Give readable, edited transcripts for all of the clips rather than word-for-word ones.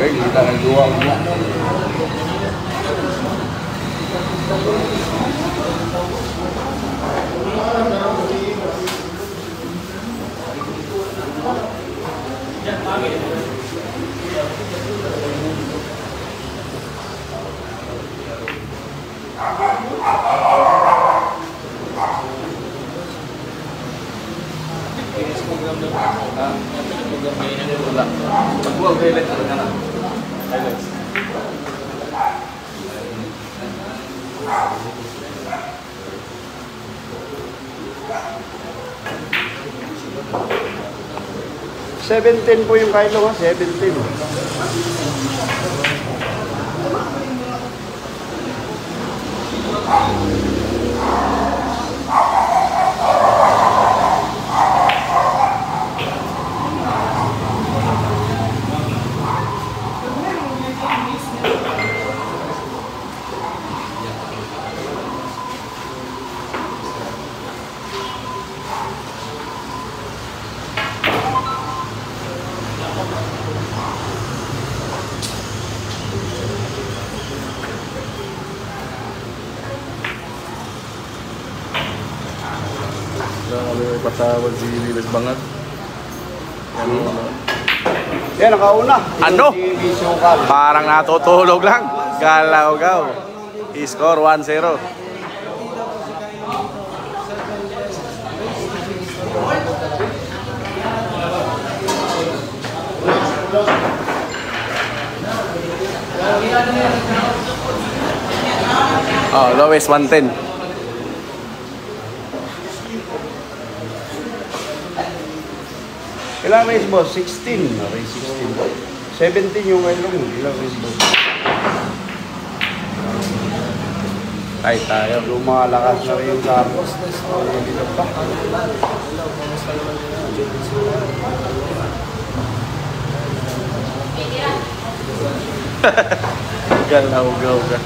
Eh, kita nagawa mo na. Pag-buwag highlights ko na lang. Highlights. $17 po yung kilo ha, 17. Kami may patawag si Lilas Bangag. Yan, nakauna. Ano? Parang natutulog lang. Galaw-gaw. I-score 1-0. Oh, lowest 110. Ilang race boss? 16. Race 16. 17 yung kailong. Ilang race boss? Ay, tayo. Lumalakas na rin yung Carlos. Dito pa. Galaw-gaw ka.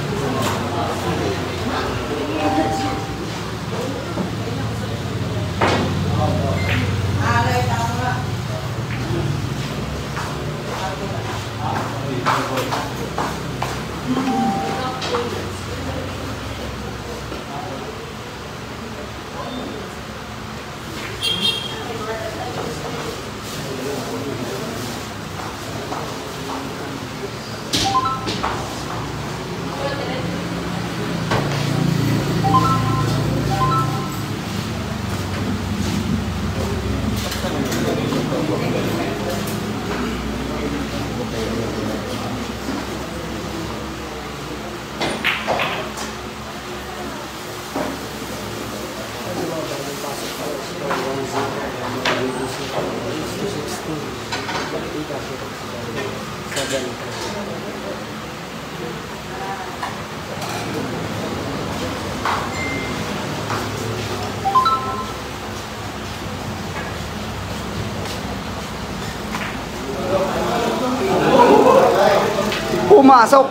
Pumasok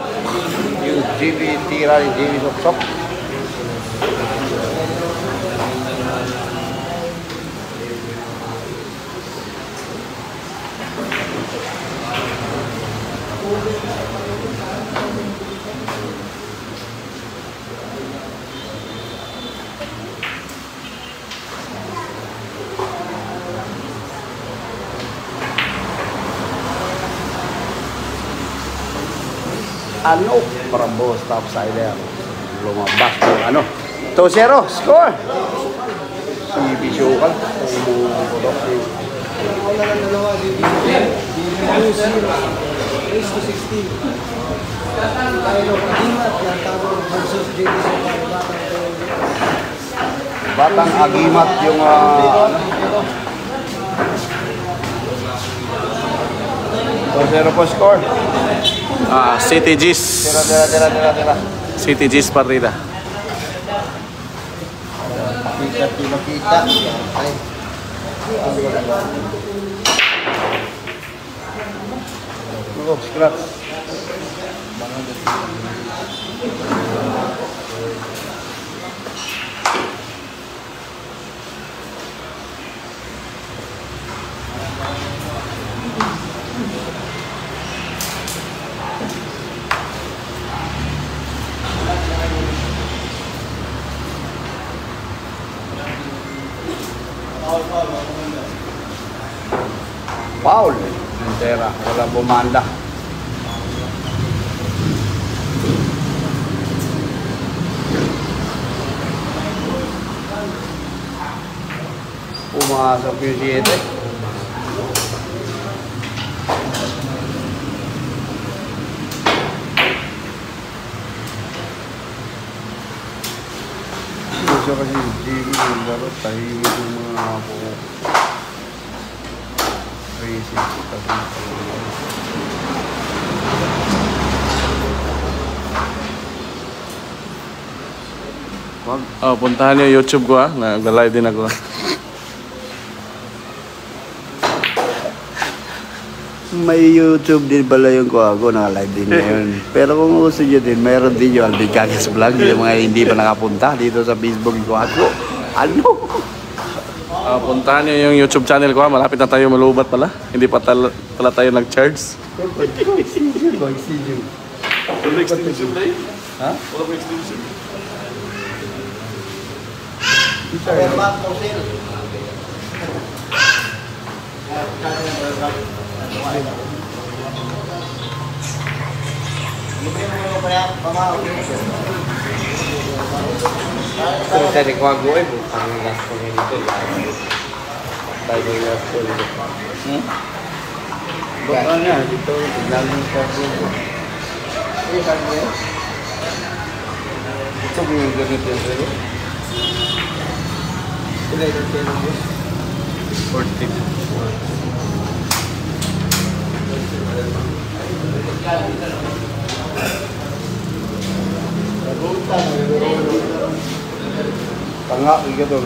yung GB, tira ni GB Sok-Sok. Ano? Parang boss, topsider. Lumabas ng ano. 2-0, score! Si Bisyokal. Umupulok si... Wala ng dalawa, race to 16. Tayo, Agimat, yan tawag versus JB Batang Agimat yung... Zero po score. City G's. Tira. City G's partida. Kita. Ay. Oh, scratch. Foul. Montera. Wala bumanda. Pumasok yung 7. Gusto kasi Jimmy yung laro, tahimik yung mga ako. Racing kasi wag. Oh, puntahan niyo YouTube ko nag-live din ako. May YouTube din pala yung Kuwago, naka-live din ngayon. Pero kung gusto nyo din, mayroon din yung Alvin Cagas Vlog, yung mga hindi pa nakapunta dito sa Facebook yung Kuwago. Ano? Puntahan niyo yung YouTube channel ko. Malapit na tayo malubat pala. Hindi pa pala tayo nag-charge. Wala extension na yun? Ha? Wala pa extension? Overback for sale. Kung sa Kuwago ay ang last ko nito. Bago yung last ko nito. Baka nga, dito, tignaling ka dito. Ito mo yung ganito yung sa'yo? Sila yung kailan mo. 14. Tanga, iga doon.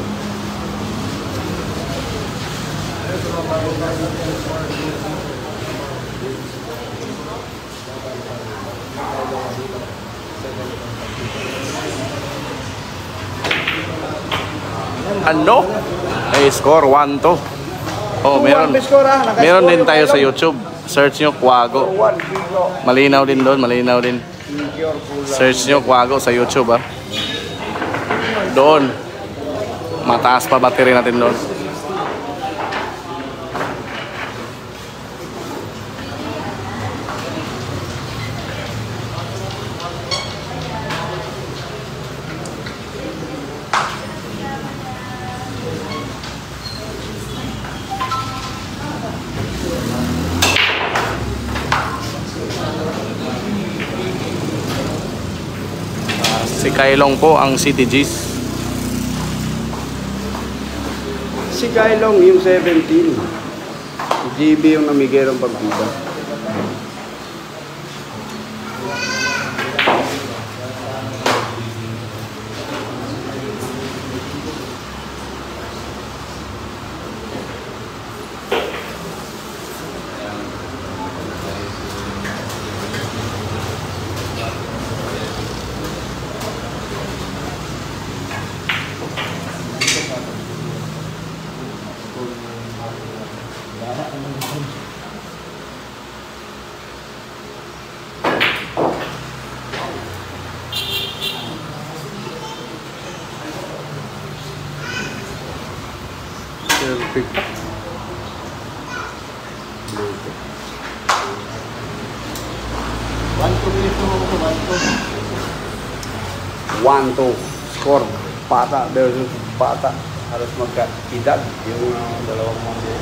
Ano? Ay, score 1-2. Oh, meron. Meron din tayo sa YouTube. Search nyo Kuwago. Malinaw din doon, malinaw din. Search nyo Kuwago sa YouTube Doon. Mataas pa battery natin doon. Si Kailong po ang CTGs. Si Kailong yung 17. GB yung namigay ng pagkuda. Perfect. One, two. Score. Pata versus Pata. Harus magka-edad yung dalawang mga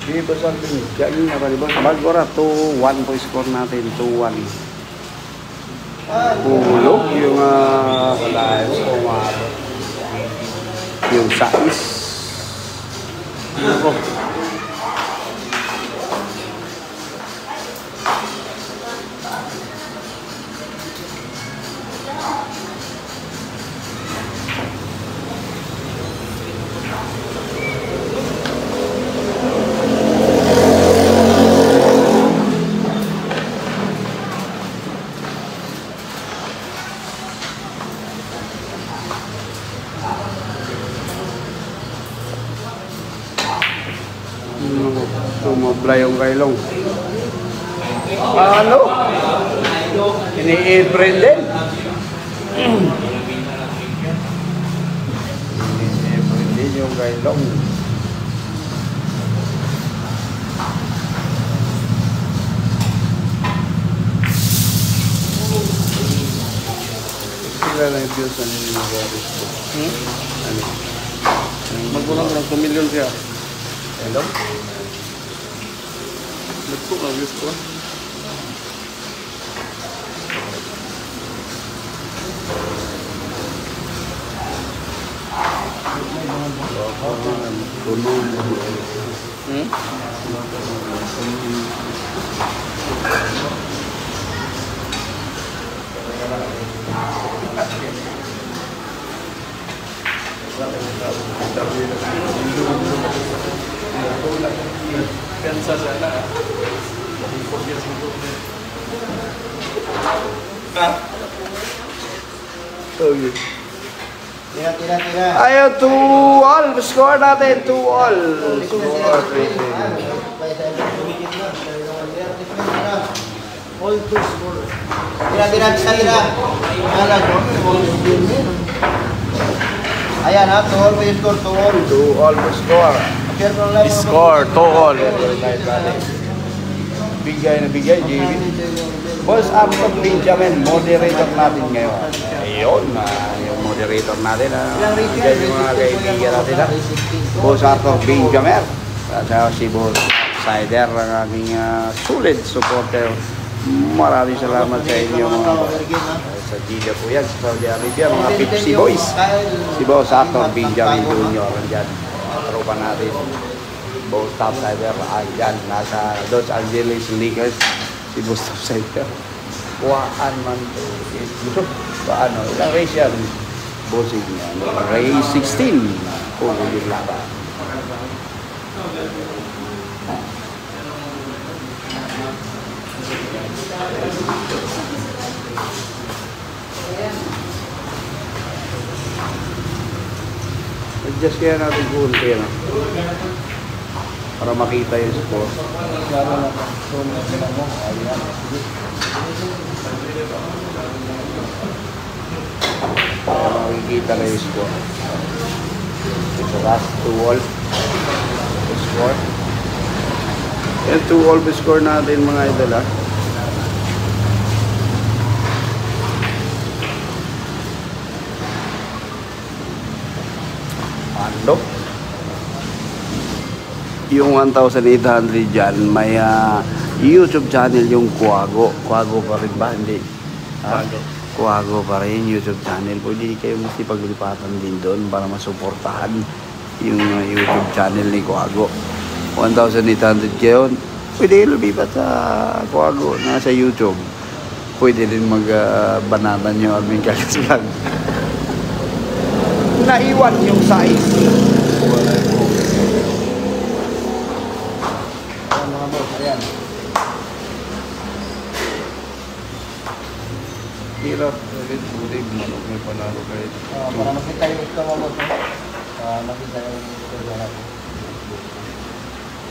Di ba sabi kaya yun na ba? Bago ra 2-1 po score natin. 2-1. Hulog yung yung sais. Ako. Tumobla yung Kailong. Ano? Ini-April din. Ini-April din yung kailong. Sila lang yung views ano yung mga Facebook. Ano? Magkulang ko ng 2 million siya. Hello? Nagpo na views ko. Hmm? Pensa sana. Okay. Tira. Ayaw, 2-all. Score natin, 2-all. All to score. Tira. Ayan ha, 2-all pa yung score, 2-all. 2-all score. Appear ko lang. Score 2-all. Bigay, JB. Boss Arthur Benjamin, moderator natin ngayon. Ayun, yung moderator natin. Bigay yung mga kaibigan natin. Boss Arthur Benjamin. At si Boss Sider, ang aming sulit supporter. Maraming salamat sa inyo mga sa Gila po yan, sa Saudi Arabia, mga Pepsi Boys. Si Boss Arthur Benjamin Jr. Andyan, tropa natin. Boss Topsider, andyan, nasa Los Angeles Lakers. Si Boss Topsider. Kuhaan man to. Paano? Ilang race yan? Bossing yan. Race 16. Kung yung laban. Adjust kaya natin kunti na para makita yung score. Para makikita na yung score. So last 2-all score. Yan 2-all score natin mga idol ha. Ando. Yung 1,800 dyan, may YouTube channel yung Quago. Quago pa rin ba? Hindi. Quago pa rin YouTube channel. Pwede kayo paglipatan din doon para masuportahan yung YouTube channel ni Quago. 1,800 kayo. Pwede lumipat sa Quago. Nasa YouTube. Pwede din mag-banatan nyo admin kalis vlog. Naiwan yung size. Mga boss, ayan. Hirap. Buti manok may panalo kayo. Para makita yung gusto mga boss. Makita yung gusto nyo.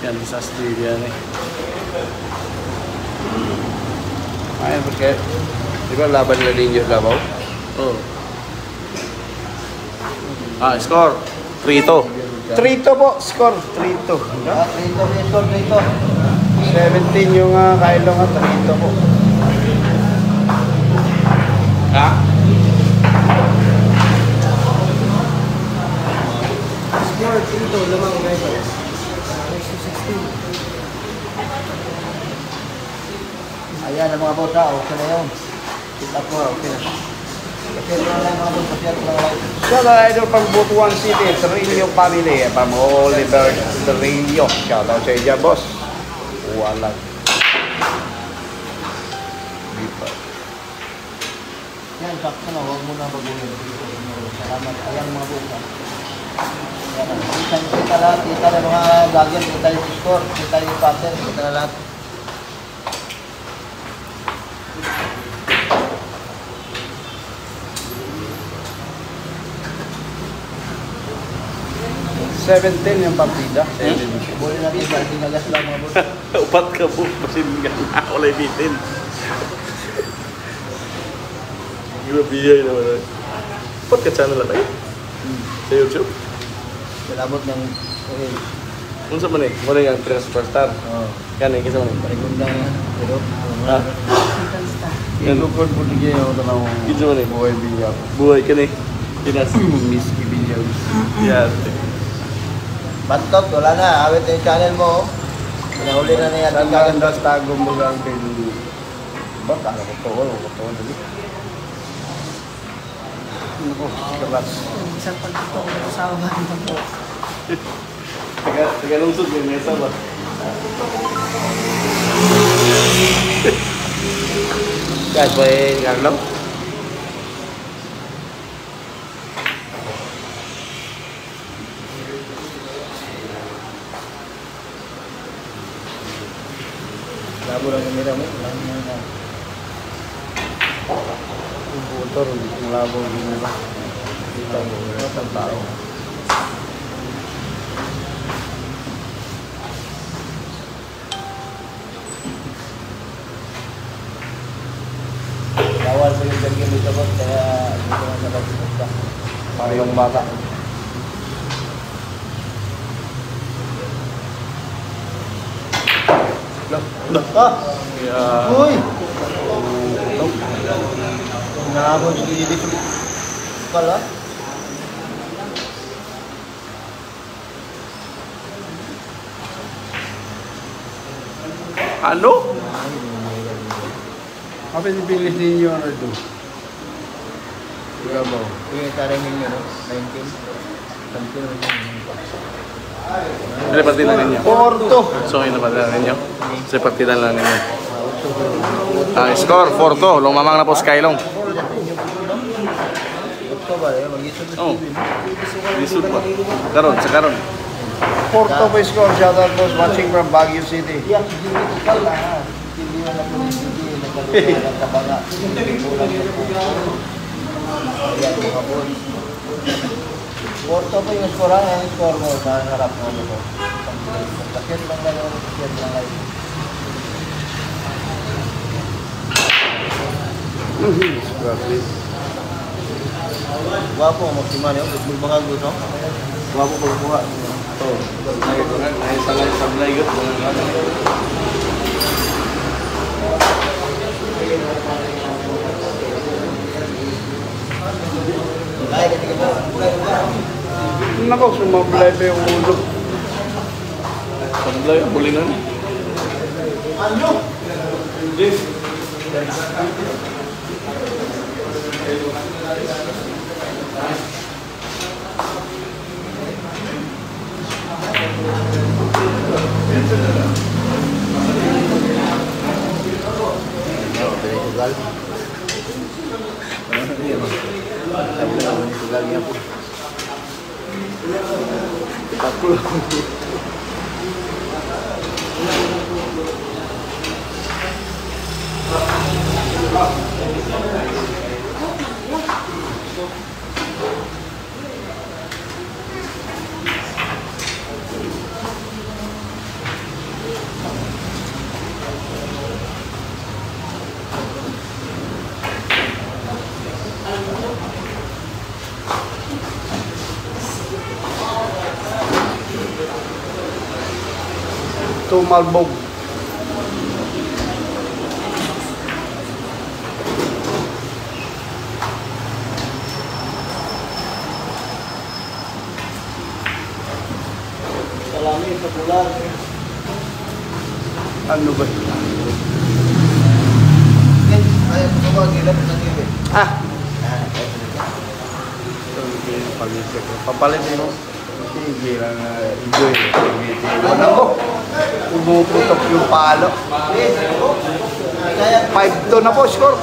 Yan, sa Australia eh. Ayun, porque di ba laban na din yung Labaw? Oh. Score 3-2. 3-2 po, score 3-2. Rito. 17 yung kailong at 3-2 po. Ha? Score, Rito, lamang guys. 16. Ayan ang mga boss ha, okay na yun. Sit up mo, okay na. Kasi na lang mga boss, kasi na lang. Shout out idol pang Butuan City, Trillo family, pang Oliver Trillo. Shout out sa iyo, boss. Walang. Yan, sakto na, huwag mo na baguhin. Salamat, ayan mga boss ha. Kita lahat, kita na mga vlogger, kita yung score, kita yung pattern, kita na lahat. yung partida. 17. Boleh natin ba, tinagas lang mga boss. Upat ka po, masin nga. Wala bitin. Gibabiyay naman. Ba't ka channel na tayo? Sa YouTube? Salabot ng okay. Unsa man eh? Muna yung superstar. Oo. Yan eh, kisa man eh. Parigunda nga. Pero, Ha? Ilukod po niya yung tanong Kisa man eh. buhay biyak. Buhay ka na eh. Pinas. Miss Kibilyag. Yan. Bantot, wala na. Awit na yung channel mo. Pinahuli na yan. Tandaan das tagong bagang pindi. Ba't ano ko to? Ano ko to? Dali. Ano ko? Keras. Isang pagkito ko ng asawa ko po. Taga lungsod yung mesa ba? Guys, boy, Carlo. Labo lang yung mira mo. Yung motor, yung labo din ba? Dito ang tao. Bawal sa yung gagawin dito po. Kaya dito na sa pagkakot ka. Para yung bata. Ah! Yeah. Uy! Nabot yung dito pala. Ano? Apa dipilis ninyo ano ito? Diba ba? Yung tariming nyo, no? 19. Sample rin yun. Ano partidan ninyo? Porto! So, yun na partidan ninyo? Sa partidan lang ninyo. Score, 4-2. Lumamang na po Skylong. Ito ba? Mag-isip na Oh. Lisod pa. Karon, sa karon. Porto pa score. Shoutout boss watching from Baguio City. Yeah, hindi ko pala. Hindi mo na po hindi. Nagkalunan ka ba nga? Kulang na po. Ayan, mga boss. Porto pa yung score. Ang score mo sa harap mo. Sakit lang lang yung sakit lang lang. Wapo, maksimal yun. Mga gusto. Wapo ko kuha. Ito. Naisalay sa blaygot. Ay, kasi ka Nako, sumablay pa yung ulo. Sa blaygot, bulingan. Portugal. Sabi na naman Portugal niya po. Tumalbog. Salami, popular. Ano ba? Ay, ito ba? Gilap ng gilip. Ah! Ah, Papalitin mo. Sige lang, enjoy. Ano ko? Umuputok yung palo. 5-2 na po, score.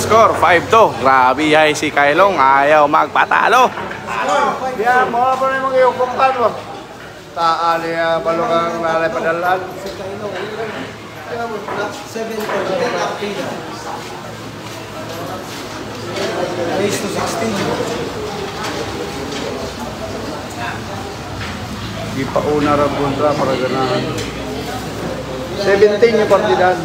Score, 5-2. Grabe ay si Kylong. Ayaw magpatalo. Yan, mga pa rin mga yung kumpan mo. Taan niya, balukang lalay padalaan. race to 16. Di pa una ra kontra para ganahan. 17 yung partidan.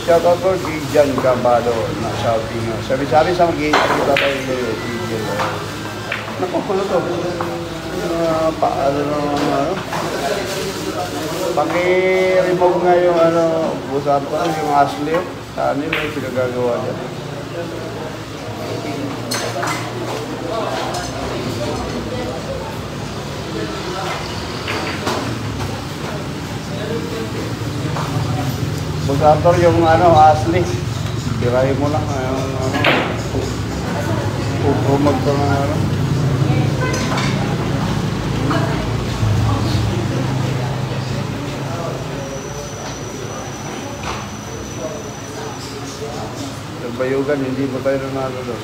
Shoutout ko kay Jan Cabado na shouting. Sabi-sabi sa mag-iingat tayo kay Jan. Naku, ano to? Paki-remove nga yung busan ko, yung Ashley. Saan yun yung pinagagawa niya. Busator yung Ashley. Tirahin mo lang yung pupumag ko ng Bayugan, hindi pa tayo nanalo doon.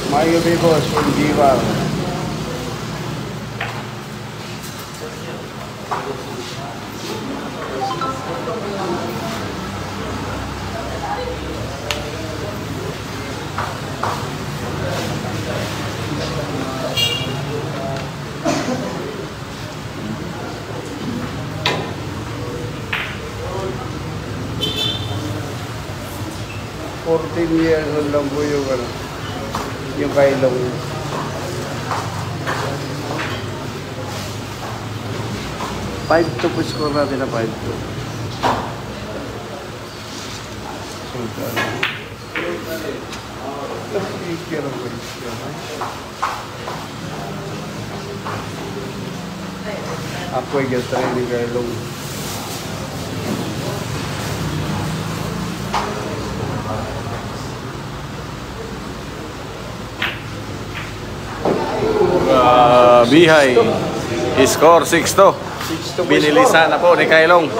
Mayo Bibos, from Diva. Years old lang po yung kailong. Five to po score natin na 5-2. Ako ay gastrin ni kailong. Bihay. Score 6-2. Binilisan na po ni Kailong.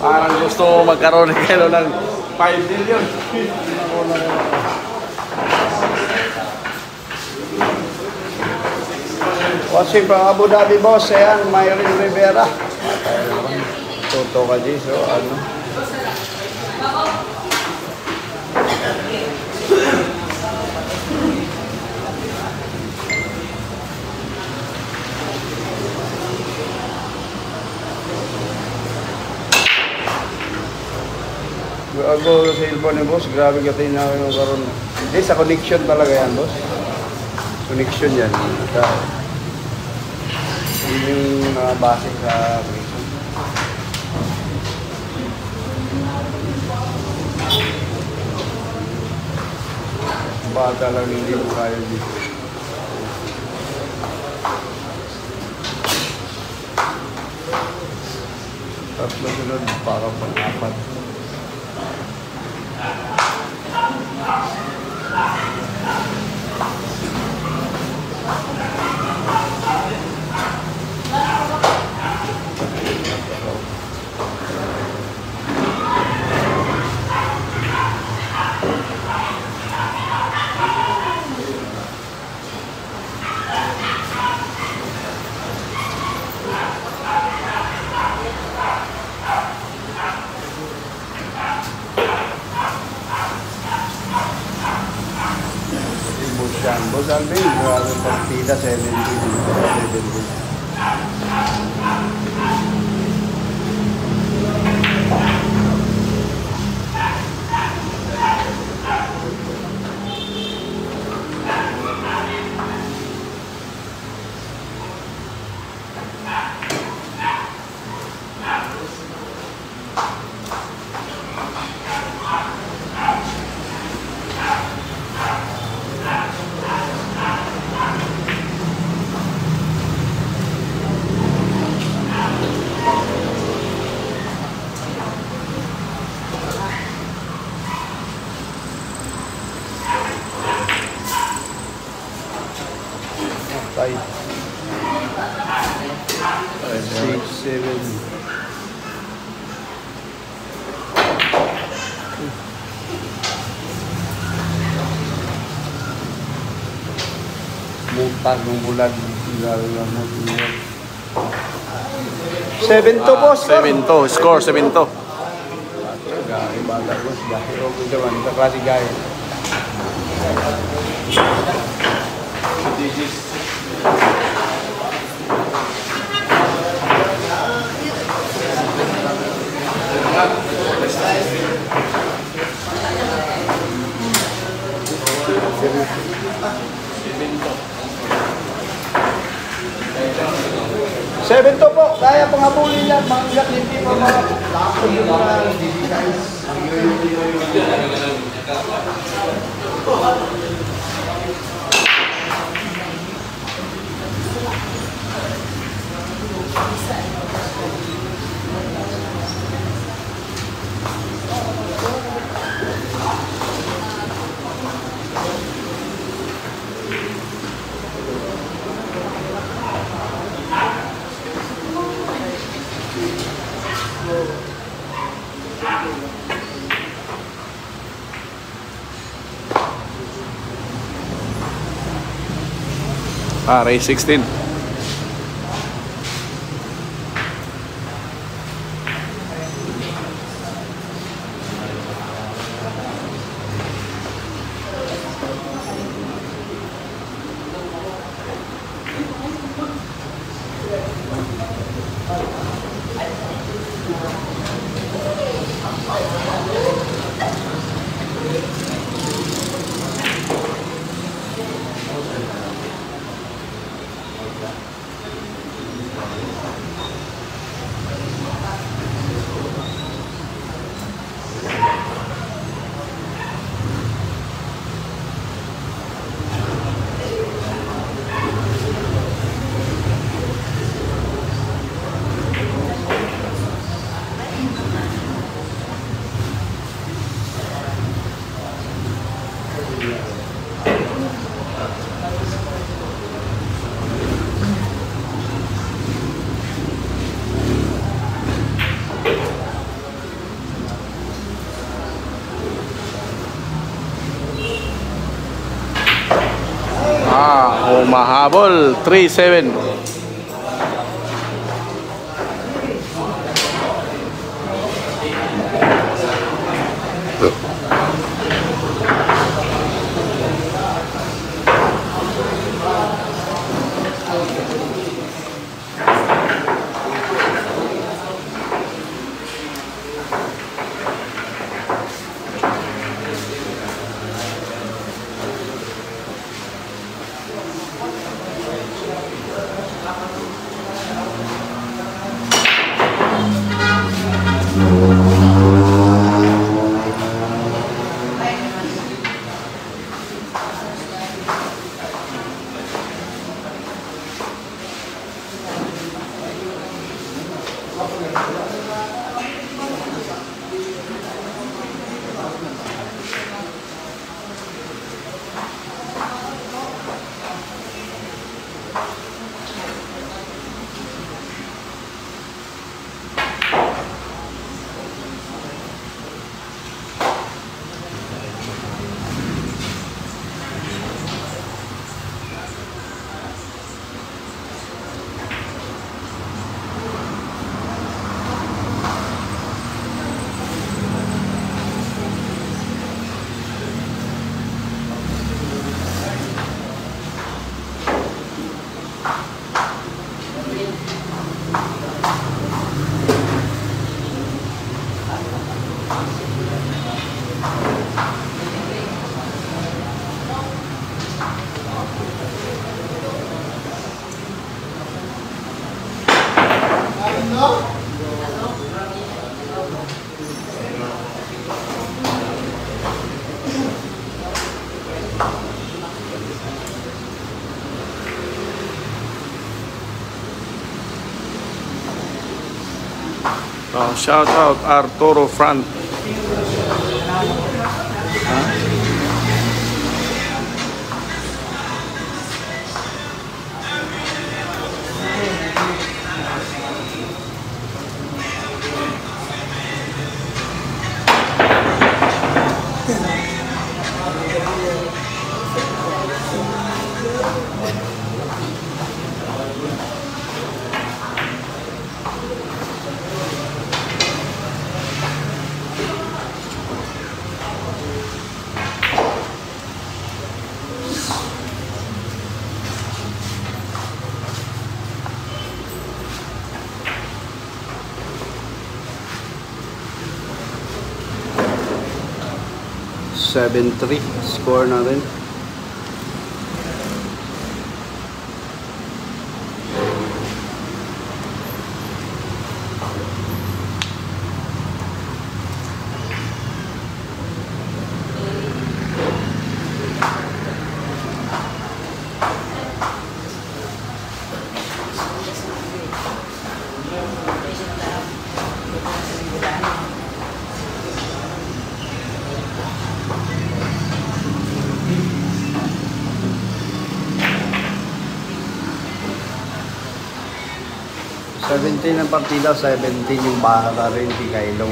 Parang gusto magkaroon ni Kailong ng 5 million. Watching from Abu Dhabi, boss. Ayan, Myron Rivera. Toto ka, G. So, Ako sa cellphone ni boss, grabe ka tayo na yung karoon. Hindi, sa connection talaga yan, boss. Connection yan. Yun yung base sa connection. Bata lang hindi mo kaya dito. Tatlo sunod, para pang-apat. Boss Alvin, grabe partida, 17. Five, 6, 7. Tagong bulan. 7-2 po, score. 7-2. Score 7-2. Gaya, bata ko. Gaya, okay naman. Sa klase gaya. Seven to po, kaya pang habulin lang, mga hindi pa mga lako yung mga guys. Race 16. Humahabol 3-7. Shout out Arturo Front. 7-3 score na rin. Seventeen ang partida, 17 yung bahala rin si Kailong.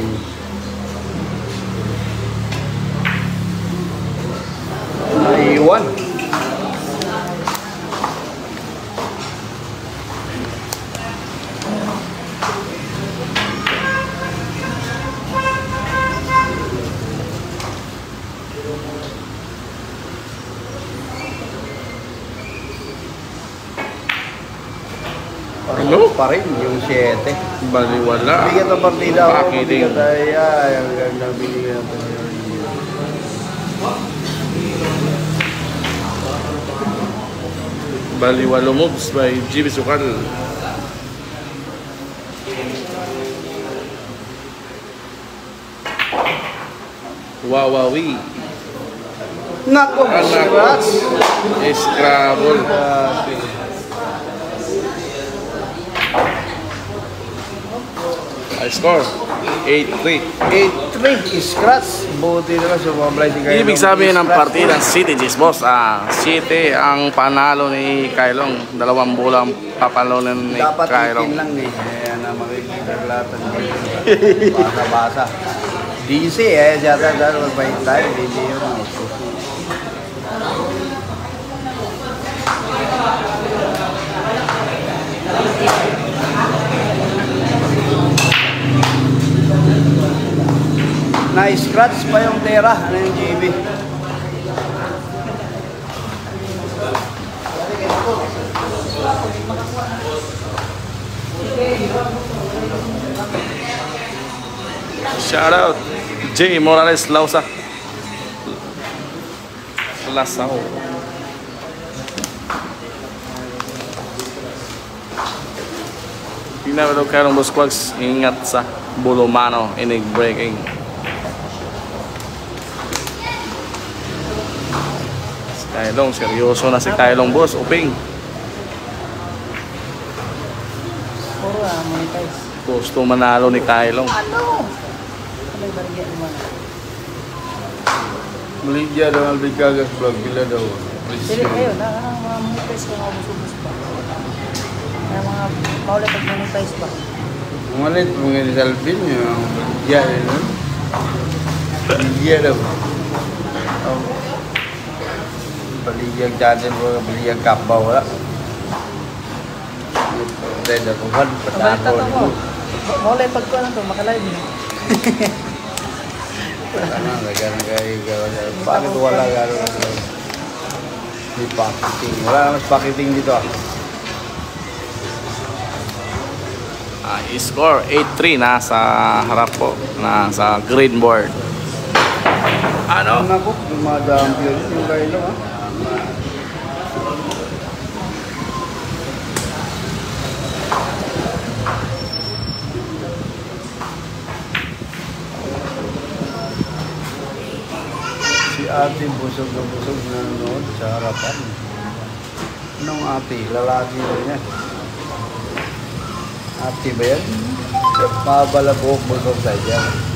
Naiwan. Ano? Pa rin yung 7. Baliwala. Bigat ang partida. Pakiting. Bigat ay ang ganda binigyan natin. Baliwalo moves by GB Sukal. Wawawi. Nako, Anak. Scrabble. I score 8-3. 8-3 scratch. Buti na lang sumablay si Kailong. Ibig sabihin ng partida ng City G's boss. 7 ang panalo ni Kailong. 2 bulang papalonin ni Dapat Kailong. 18 lang eh. Kaya na makikita lahat ng basa-basa. DC yata dahil magbayad tayo. Hindi yun. Na-scratch pa yung tera ng GB. Shout out J. Morales Lausa. Lasao. Pinabalo kayo ng boss quags. Ingat sa bulumano. Inig breaking. Kailong, seryoso na si Kailong boss. Uping. Puro monetize. Gusto manalo ni Kailong. Ano? Ano yung barigyan mo? Maligya daw ang Bigagas vlog. Bila daw. Dili kayo, mga monetize ko mga busubos pa. Na mga maulit pag monetize pa. Umalit mga ni Salvin yung Maligya rin. Maligya daw. Baligyan dyan mo, baligyan kapwa wala. Dahil na tuhan, patako Kabalita mo. ko. Maulit pag ko lang to, makalive na. Ano, nagano kayo. Bakit wala gano'n? May packaging. Wala naman packaging dito ah. Score 8-3 na sa harap po. Na sa green board. Ano? Naku, dumadampi yun yung Kailong ah. Si ate busog na nanonood sa harapan. Anong ate? Lalaki rin yan. Ate ba yan? Mabala buhok busog tayo dyan.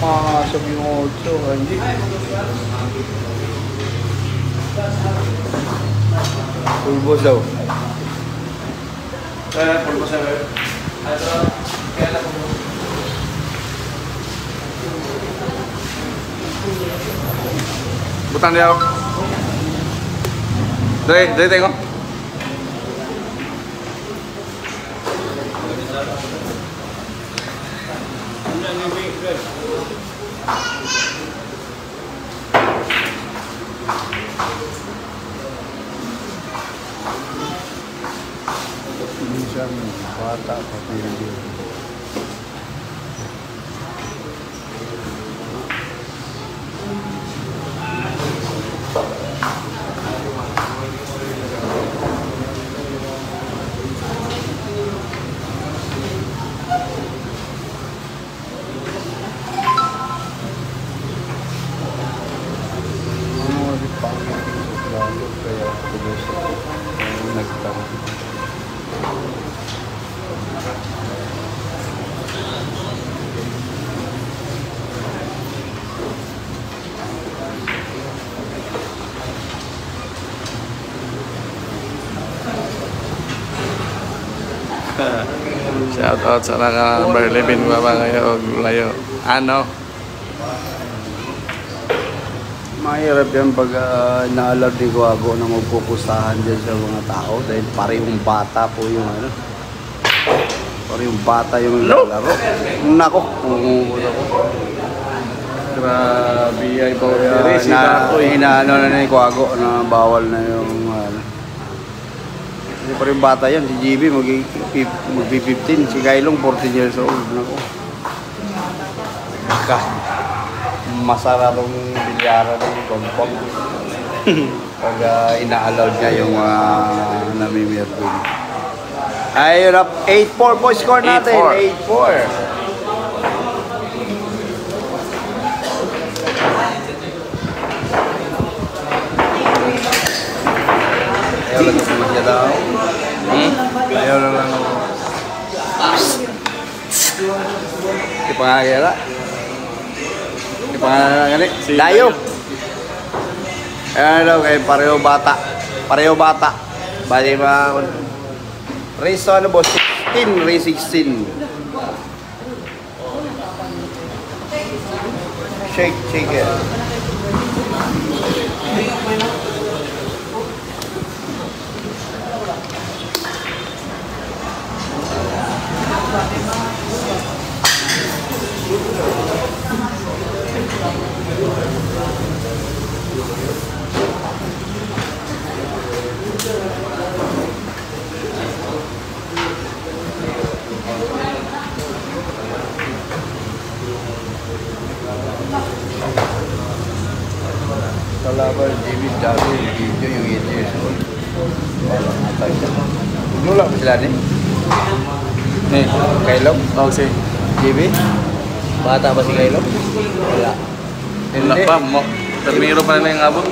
Makakasap yung 8, hindi. Pulbos daw. Pulbos na ba? Butang dia. Dari tengok. isang bata pati hindi. Kaya tuloy siya nagtanong. Shout out sa mga number 11 baba kayo og layo. Ano? Mahirap yan pag naalala ni Guago na magpupustahan dyan sa mga tao dahil parehong bata po yung ano. Parehong bata yung lalaro. Nako, umuulo ko. Grabe ay boundary si Tato. Inaano na ni Guago na bawal na yung ano. Hindi pa rin bata yan, si GB mag-15, si Kailong 14 years old. Nako. Masarap tong bilyara ng kompong. Pag ina-allowed niya yung namimir doon. Ayun up, 8-4 po score natin. 8-4. Ayaw lang ako magya daw. Ayaw lang ako. Di pa nga kaya. Di pa nga ganit. Dayo. Ayan daw kay pareho bata. Pareho bata. Bali ba? Race ano bo? 16. Race 16. Shake, shake it. Kalaban David dati video yung 8 years old. Wala matay siya. Nula ba sila din? Kailog? Oh, si JB? Bata ba si Kailog? Wala. wala pa mo. Termiro pa na yung abot.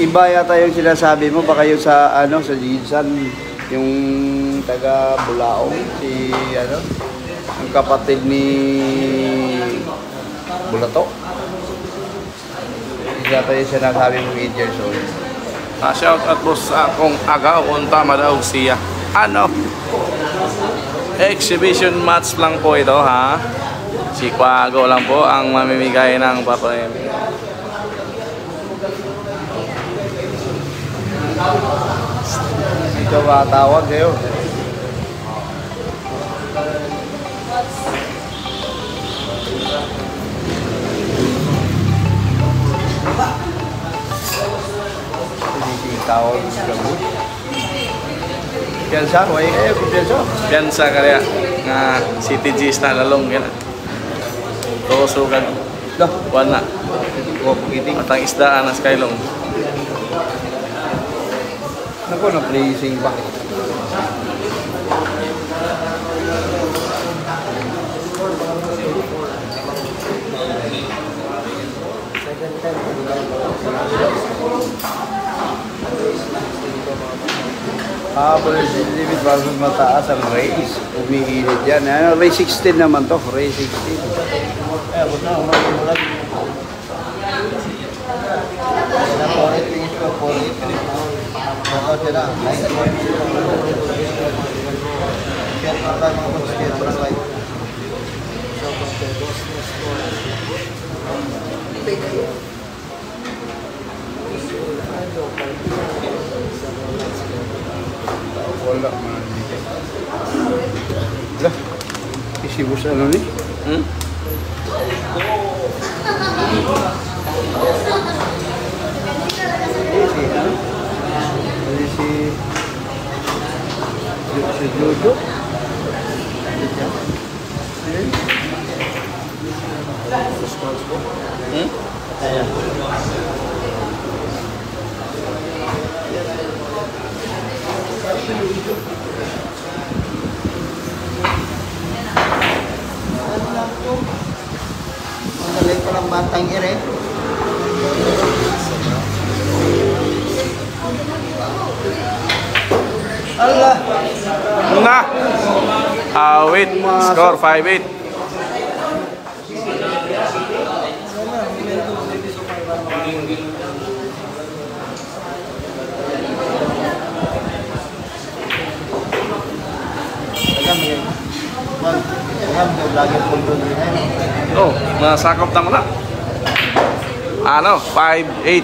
Iba yata yung sinasabi mo, baka yung sa ano sa Jinsan, yung taga Bulaong, si ano, ang kapatid ni Bulato. Yata yung sinasabi mo 8 years old. Shout out po sa akong agaw kung tama daw siya. Ano? Exhibition match lang po ito ha. Si Quago lang po ang mamimigay ng papremyo. Ito ba tawag kayo? Tawag gabut. Piyansa, way kayo, piyansa. Piyansa kaya nga City G's na lalong yan. Tusugan. Dah, Wala. ko pagiting. Matang isdaan na Skylong. Nako na placing ba? Habang limit bago mataas ang race, umiinit yan. Ano, race 16 naman to, race 16. Eh, abot na, umagulat. Na-porit, tingin ko, porit. Baka siya na. Share na tayo mga mag-share para kayo. Wala man dito. Lah, isibus ano ni? Easy, ha? Easy. Si Jojo. Ayan. Ang galing pa ng batang ire. Allah! Na! Awit. Score 5-8. Oh, masakop na mo na. Ano? 5-8.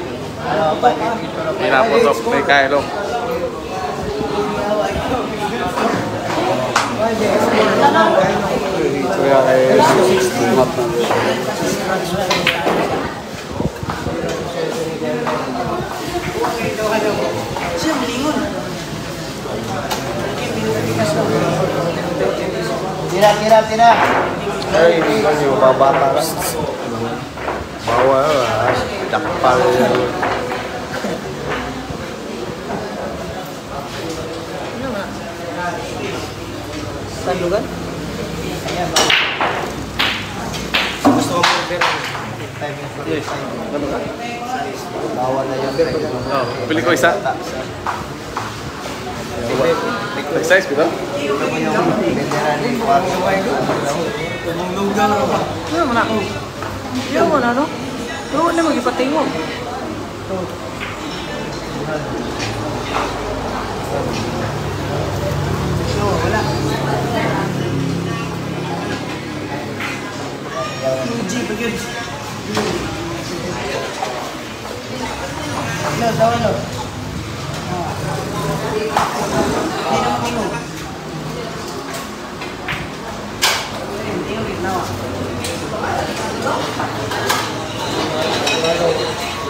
Pinaputok ni Kylong. Kaya umat na. Tira. Ay, hindi ko nyo babata ka. Bawal, dakpal. Sandugan? Gusto ko mag-bet. Yes. Bawal na yun. Oh, pili ko isa. Size ko ba? Ano man ako? Ano man ano? Pero wala mag-ipatingo. Wala.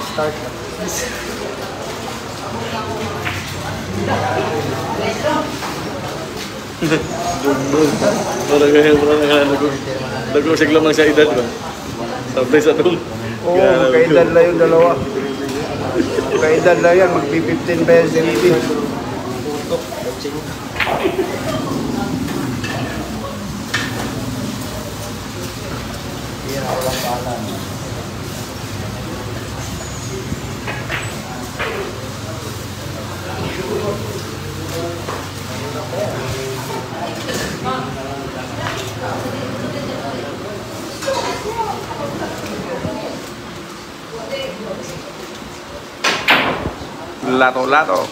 Start. Nag-usig lamang sa edad ba? Sabay sa dong. Oo, magkaedad na yung dalawa. Magkaedad na yan, magpi-15 ba yan si Ricky? Lato-lato.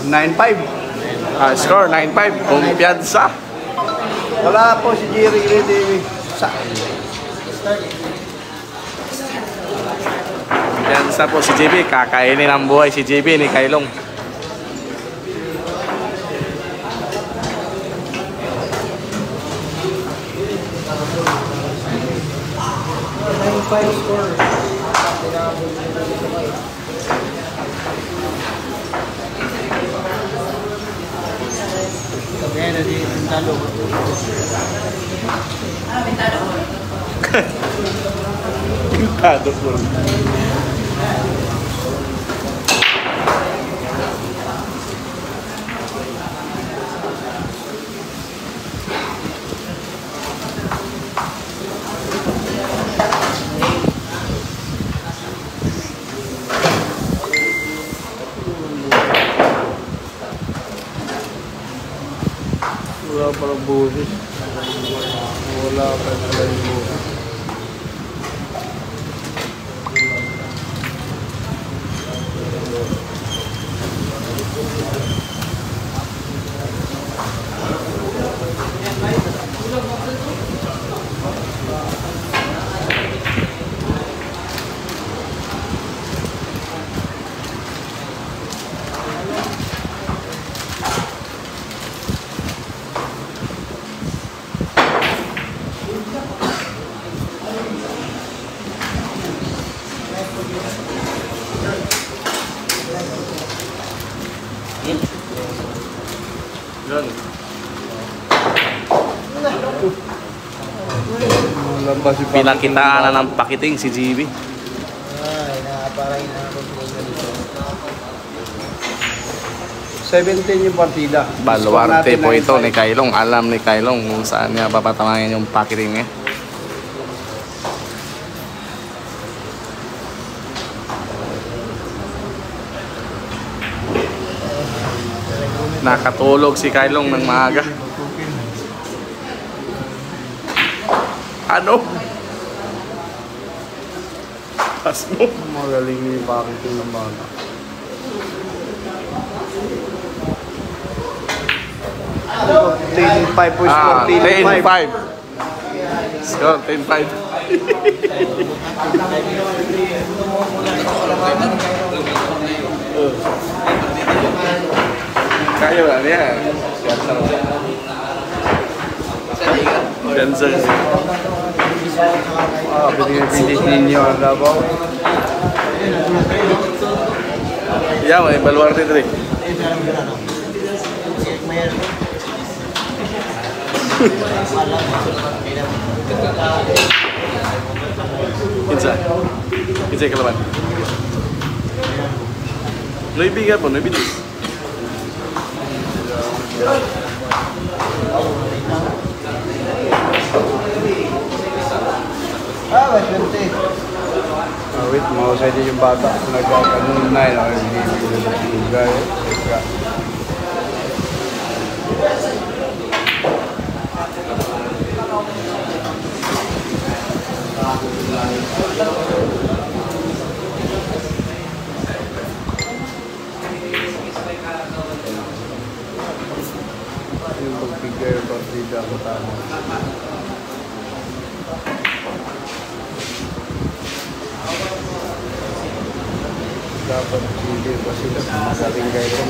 Nine 9-5. Score 9-5. Kumpiyansa. Wala po si Jerry Grady. Kumpiyansa po si JB. Kakainin ang buhay si JB ni Kylong. Pintado po. Wala parang buhis. Wala pa pala yung buhis. Yun. Labas si Pinakitaan na ng pakiting si GB. Ay, parang inaabot ko sa dito. 17 yung partida. Baluarte po ito ni Kailong. Alam ni Kailong kung saan niya papatamangin yung pakiting niya. Nakatulog si Kailong ng maaga. Ano? Pas mo. Magaling yung pakiting ng bata. Ah, 10-5 po score. 10-5. 10-5. Score, 10-5. Kaya ba niya? Gansa. Pinipindis ninyo ang labaw. Yeah, may Baluarte dito. Kinsa? Kinsa yung kalaban? Noibigan po, noibitis. May 20. Wait, mahusay din yung bata. Nagkakaroon na yun. Yung pagbigay yung partida ko tama. Dapat hindi pa sila magaling kayo.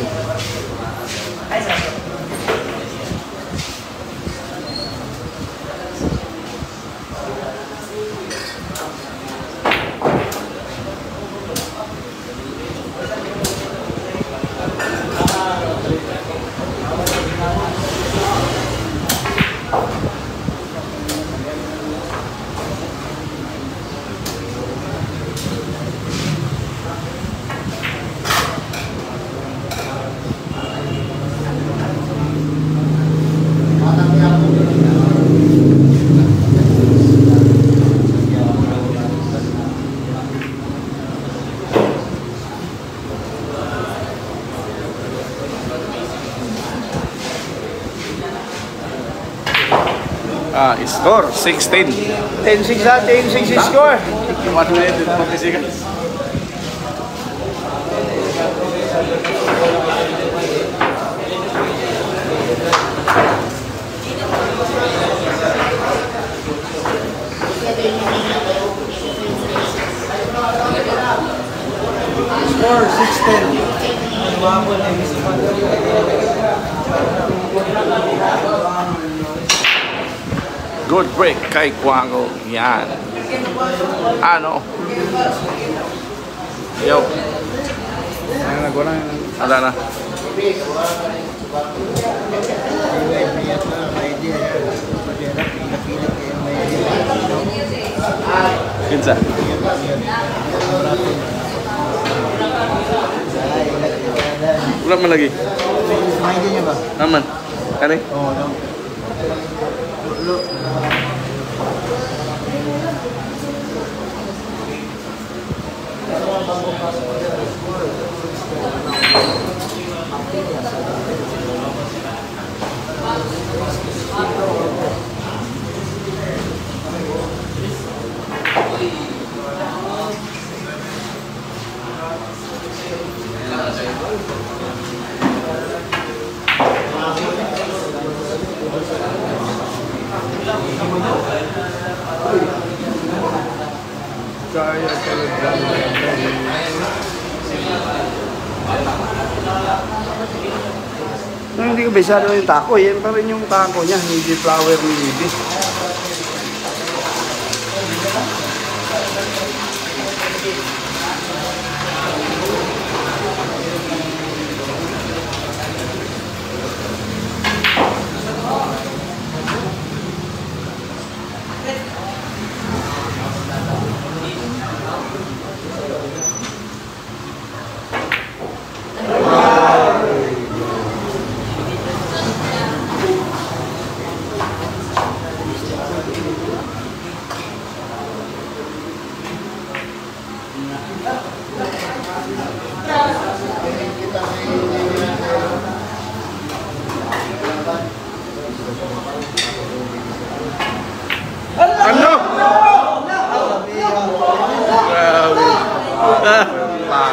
Score 16. 10-6 na, 10-6 score. 1 minute and 40 seconds. Score 16. Good break kay Quago. Yan. Ano? Yo. Ada na. Kinsa? Wala man lagi. Maintain niya ba? Naman. Kani? Oo, no. Kaya talaga. Hindi ko bisado yung taco. Yan pa rin yung taco niya. Hindi flower ni Bibi.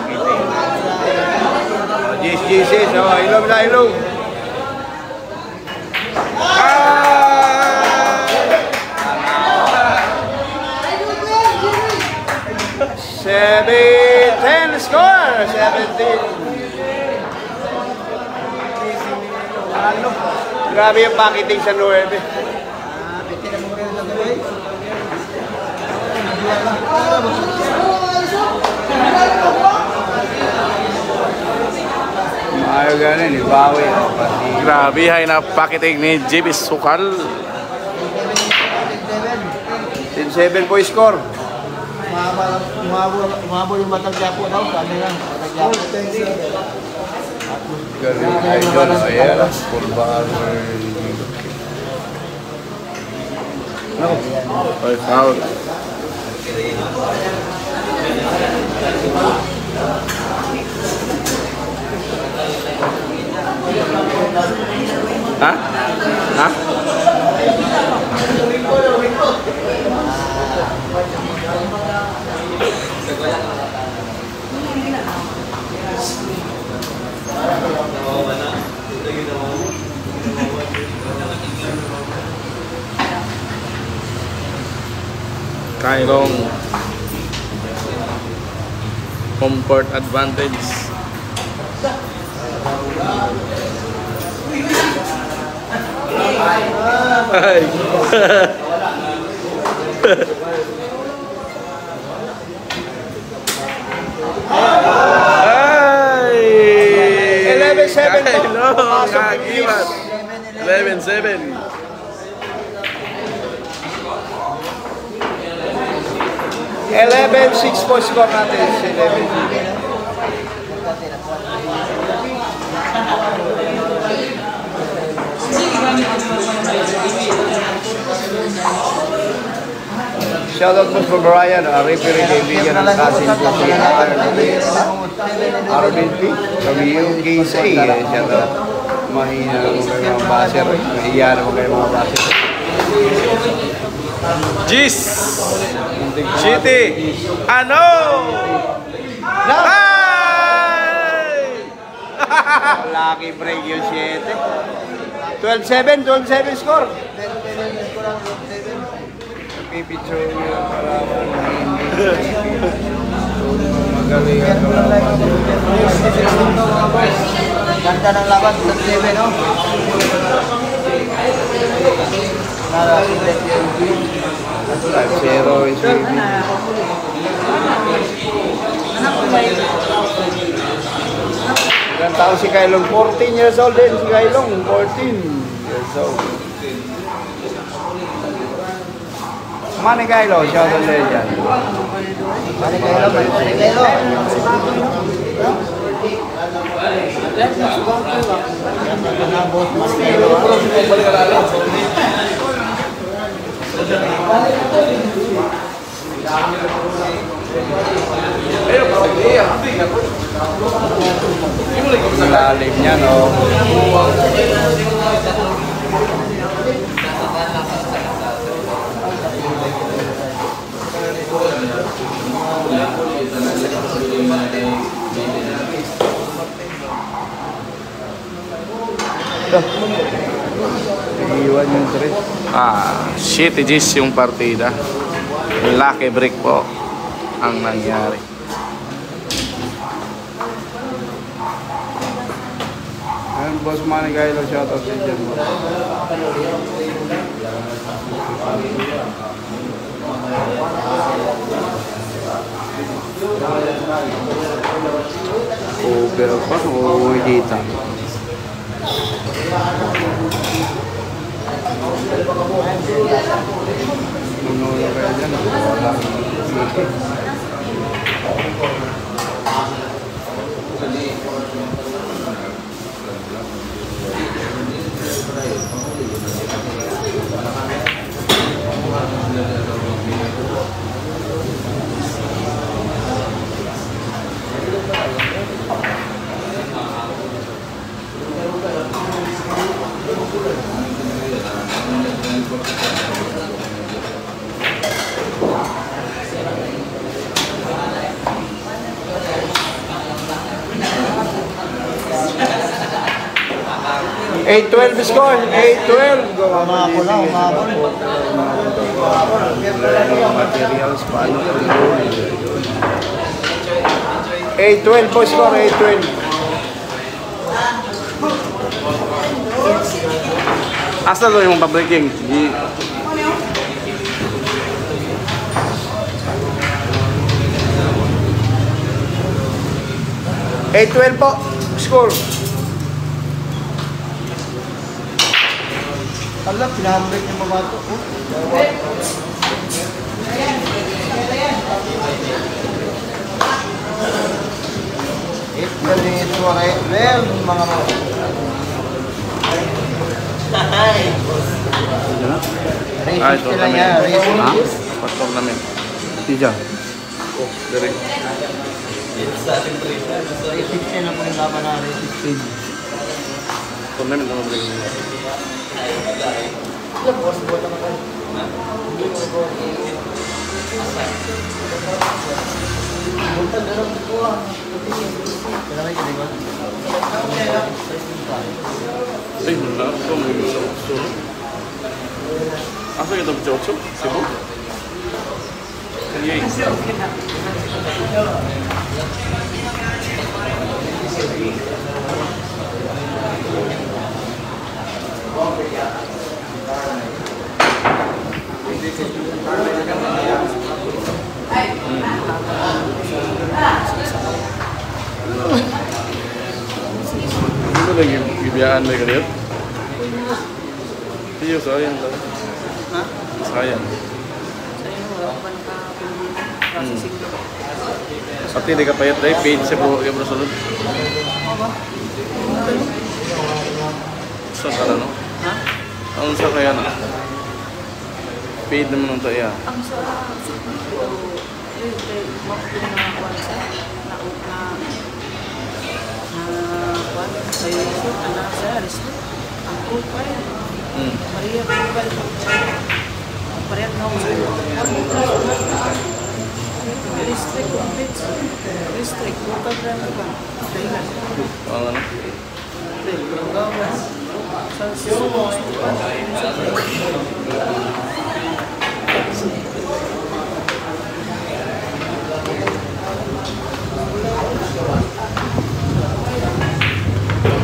pakiting. Jesus, ilong na ilong. 7-10 score! 17. Ano? Grabe yung pakiting sa 9. Ayaw ganin, ibawi. Grabe, hay na pakiting ni JB Sukal. 10-7 po yung score. Umabol yung Batang Quiapo daw. Kami lang, Batang Quiapo. Galing idol. Ayan, full bar. Ay, foul. Ha? Ha? Kailong home court advantage. Ay. Ay. 11-7 po. Kailong, kagibat. 11-7. 11-6 po score natin. 11. Shoutout po for Brian, referee kaibigan ng cousin po si RBP. Kami yung GSA. Shoutout. Mahina naman kayo mga baser. Mahiya naman kayo mga baser. Gis! City! Ano? Ay! Lucky break yung 7. 12-7, 12-7 score. Pipicture yung kalaban na hindi. Magaling ang kalaban. Ganda ng laban, 7, no? Narasindet yung 5-0 is baby. Ilang taon si Kailong? 14 years old din si Kailong. 14 years old. Manny Kailo, shout out din dyan. Manny Kailo. Lalim niya, no? Iiwan yung trip. City Gis yung partida. Lucky break po ang nangyari. Ayan, Boss Manny Kailo, shout out din dyan. Over pa o dito? Manuno kayo dyan. Wala. 8-12 score, 8-12. Umabol na, umabol. Materials, paano ito? 8-12 po score, 8-12. Asa to yung pa-breaking? 8-12 po, score. Ala, pinahambreak niya mabato. Ito ay well, mga mo. Ah, ito Racing sila kami. niya, racing. Ha? Pastor namin. Tija. Oh, direct. Racing sila na po yung laban na racing. Pastor namin na breaking. Ay, wala ito. May sa utso. Asa kita sa utso? Cebu? Yay. Ano lagi bibiyaan may ganyan? Iyo, sayang lang. Ha? Sayang. Sa'yo, wala ka ka processing na. Pati di ka payat dahil paid siya po kayo sunod. Saan ka na no? Ha? Anong sa kaya na? Paid naman ang tayo. Ang sa makapin na kuwan sa na kuwan sa'yo ito, anak sa resto. Ang kupay. Maria kupay. Parehas na ako sa'yo. Restrict complete. Restrict. Bukag na ito ba? Dahilan. Ang ano? Sa susunod.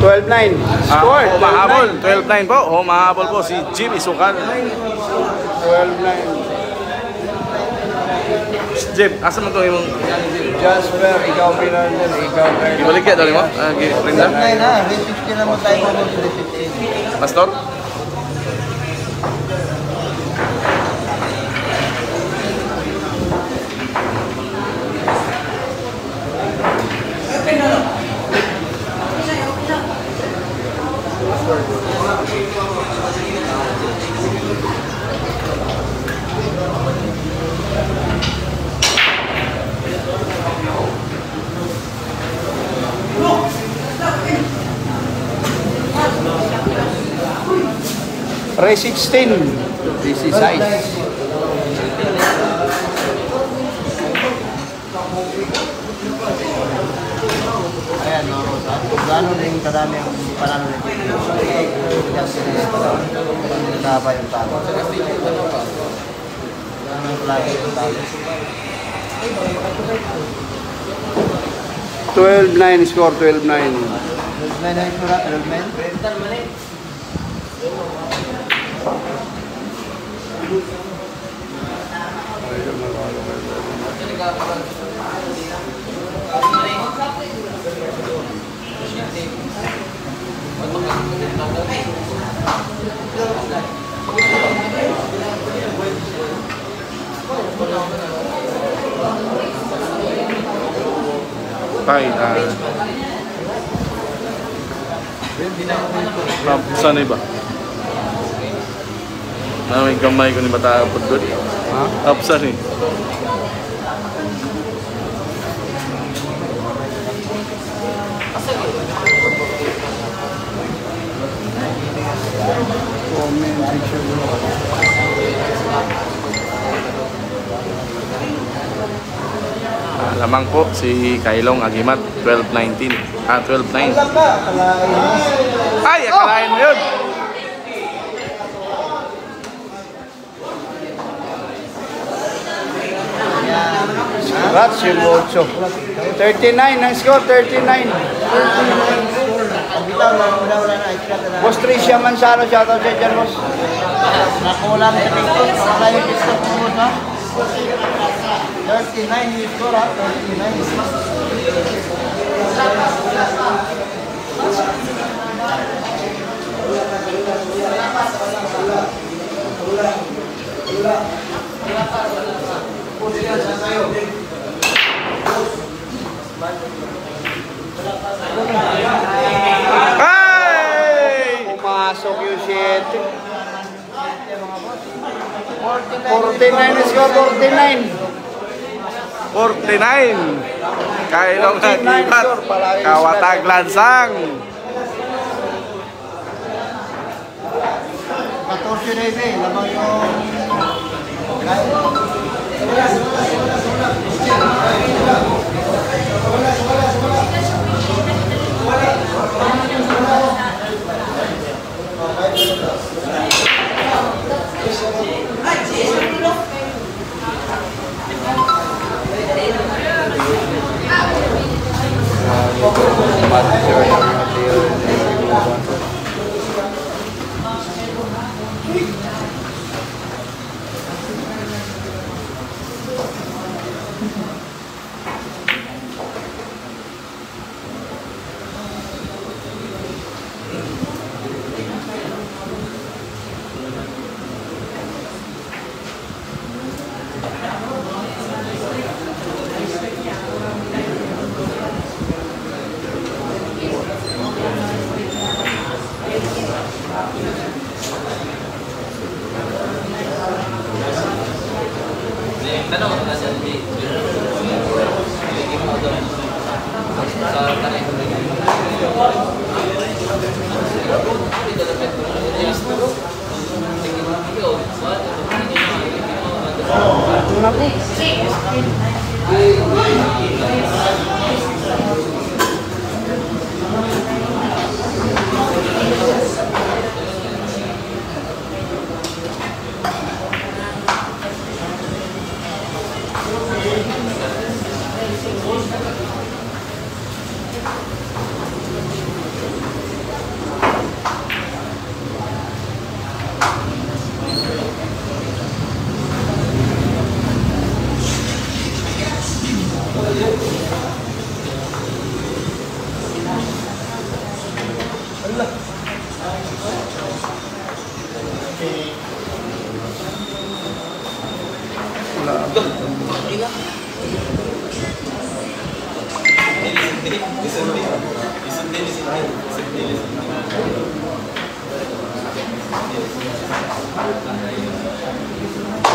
Score, Mahabol. 12-9 po. Mahabol po si Jim Isukan. 12-9. Jim, asa mo ito yung... Jasper, ikaw pinandan, ikaw pinandan. Ibalik ka dali mo? Rinda? Ngayon na, racing sila naman tayo mo sa racing. Pastor? Race 16. This is ice. Ayan, no, gano'n rin kadami ang panalo nito. Nagkaba yung talo. Gano'n lagi yung talo. 12-9 score, 12-9. 12 men na ito na, 12 men. Tay, saan iba? May gamay ko ni bata apod doon. Ha? Apsan eh. Comment section. Lamang po si Kailong Agimat, 12-19. 12-9. Wala ka, kalain. Ay, akalain mo yun. Congrats yung 8. 39 ang score, 39. Boss Tricia Mansano, shoutout sa dyan, boss. Nakuha namin sa Facebook. Wala yung discount mo mo, ha? 39 yung score, ha? 39. Ay! Pumasok yung 7. 49 ang score, 49. 49. Kailong 49 nagibat. score, palagi Kawatag lansang. 14 na yun, lamang yung...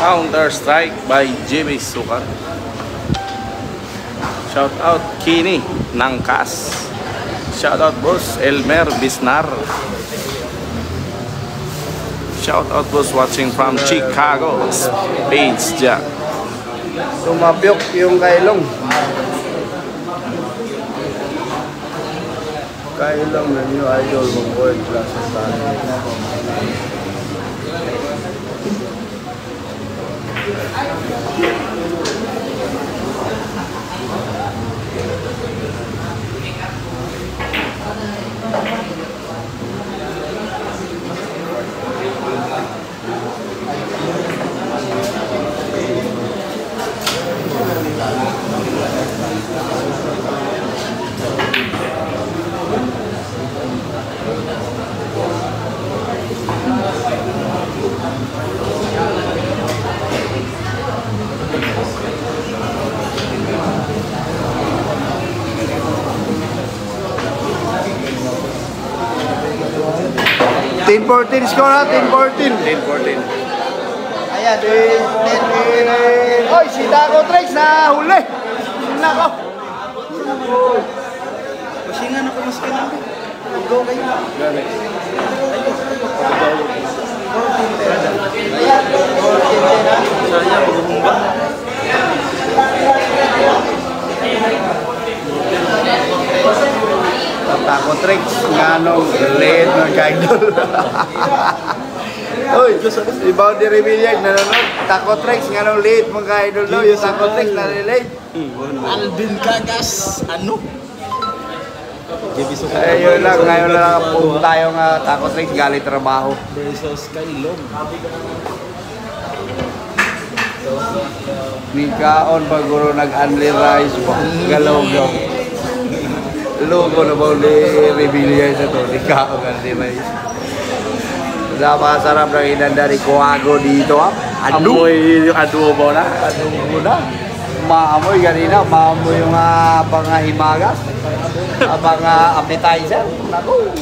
Counter strike by JB Sukat. Shout out Kini Nangkas. Shout out boss Elmer Bisnar. Shout out boss watching from Chicago. Spades Jack. Tumabyok yung kailong. Kailong na new idol ng world class tayo. Team 14 score ha, Team 14. 10-14. Ayan, 10. Oy, si Dago Trace na huli. Nako. Masingan ako mas kinami. Go kayo. Gani. Ayan, 14 na. Saya magbumba. Tatakot Taco Tricks nga nung late ng kaidol. Uy, si Bounty Rebellion nanonood. Taco Tricks nga nung late mga kaidol daw. Yung Taco Tricks na late. Alvin Cagas, ano? Ayun lang, ngayon lang po tayo nga Taco Tricks galing trabaho. Versus Kailong. Nikaon paguro nag-unli rice po. Galaw-gaw. Logo na Bounty Rebellion sa to. Nikaon unli rice. Napakasarap ng inanda ni Kuago dito ha. Amoy yung adobo na. Adobo na. Maamoy kanina, maamoy yung pangahimagas. Appetizer. Naku.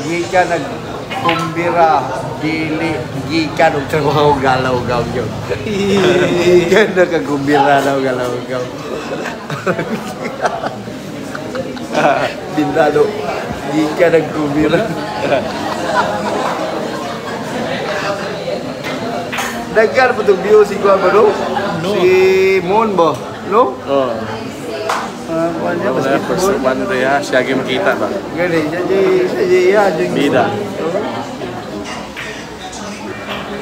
Gika nagkumbira, dili, gika nung trabaho galaw-gaw yun. Gika nagkumbira daw galaw-gaw. Bintado. Gika nagkumbira. Nagkar po itong music ko ba, no? Si Moon ba? No? Oo. Kanya, Wala, first one to ya. Siya yung makita ba? Gani, siya. Bida.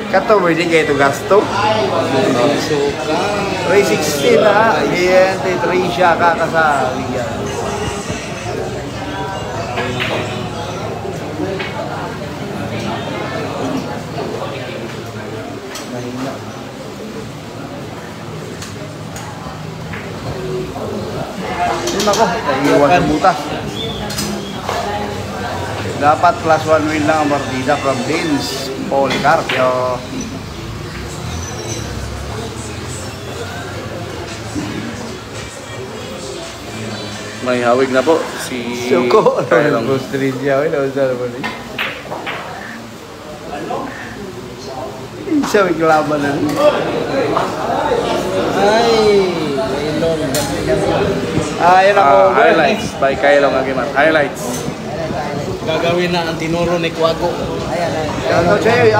Kato mo, hindi kayo ito gasto? 360 na, yan, 3 siya kakasali yan. Yun ako, naiiwan sa butas. Dapat plus 1 win lang ang partida from Vince Policarpio. May hawig na po si Suko, Kailong. gusto rin siya. Sa naman eh. Siya may kalaban na rin. Ay, Kailong. Ayun ako. Highlights by Kailong Agimat. Highlights. Gagawin na ang tinuro ni Kuago. Ano sa'yo,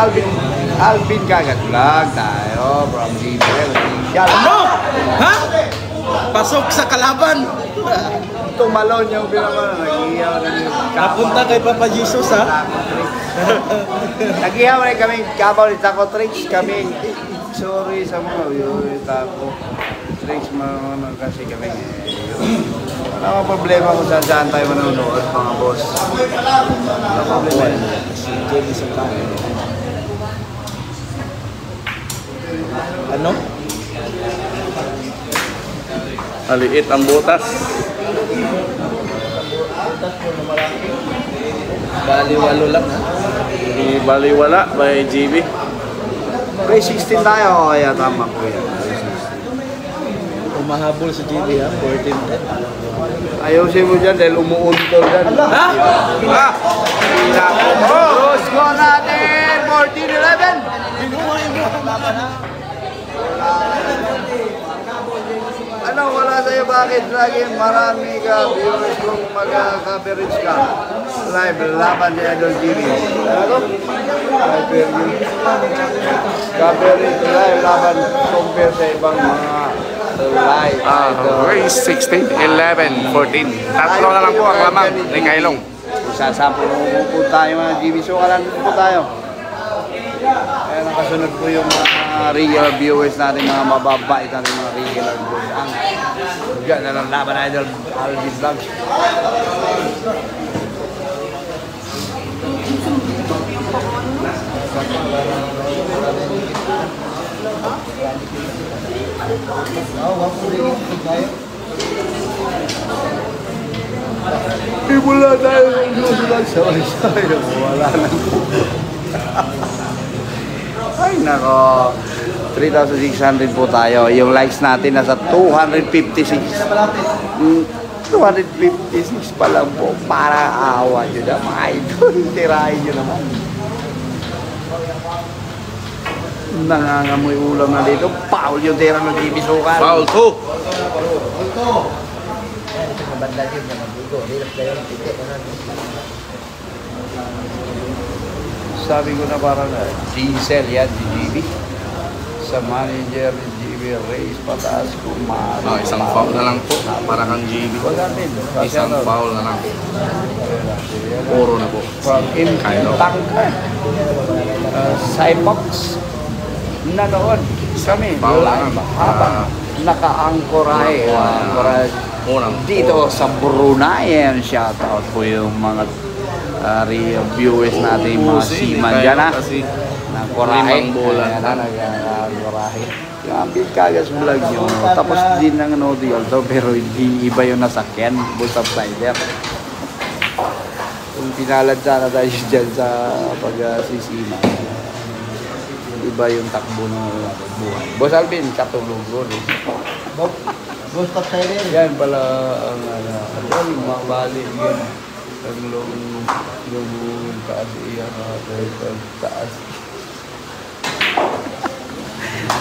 Alvin Kagat Vlog tayo from DBL Official. Ano? Ha? Pasok sa kalaban. Tumalon yung pinaka nag-ihaw na niyo. Napunta kay Papa Jesus, ha? Nag-ihaw na kami kabaw ni Taco Tricks. Kami, sorry sa mga yun, Taco Tricks mga kasi kami. Wala akong problema kung saan tayo manonood, mga boss. Wala akong problema. Ano? Maliit ang butas. Baliwalo lang, ha? Baliwala by GB. 316 tayo, kaya tama ko yan. Umahabol sa GB, ha? 14. Ayusin mo dyan dahil umuuntol dyan. Ha? Oh, score natin! 14-11! Ano, wala sa'yo bakit? Lagi marami ka viewers kung mag-coverage ka. Live, laban ni Idol TV. Ano? Coverage live, laban compare sa ibang mga live. Race 16, 11, 14. Tatlo na lang po ang lamang ni Kailong. Sasampo po tayo mga GB. So, kalan po tayo. Kaya nakasunod po yung mga regular viewers natin, mga mababait natin mga regular viewers. Ang dyan na lang laban Idol Alvin Vlog. Wala tayo ng news lang. Sorry. Wala na. Ay nako, 3,600 po tayo. Yung likes natin nasa 256. 256 pa lang po. Para awa nyo na mga idol. Tirahin nyo naman. Nangangamoy ulam na dito. Paul yung tira ng bibisukan. Foul 2. Sabi ko na parang diesel yan, si GB. Sa manager ni GB. GB race, pataas, kumari. Oh, isang foul na lang po. Para kang GB. Wala din. Isang foul na lang. Puro na po. From Kylo. Tangka. Cybox. Nanood kami. Foul na lang. Habang naka-angkoray. Unang Dito sa Brunei. And shoutout po yung mga viewers natin, mga seaman dyan ha. Kasi Nangkorahe. limang bola. Nangkorahe. Yung Ambit Kagas vlog nyo. Tapos din ng Nodial to, pero hindi iba yung nasakyan. Bull subsider. Kung pinalad sana tayo dyan sa pag-sisima. Iba yung takbo ng buhay. Boss Alvin, katulog ko. Ghost of Siren. Yan pala ang yung mabali yun. Ang yung taas iyan. Taas.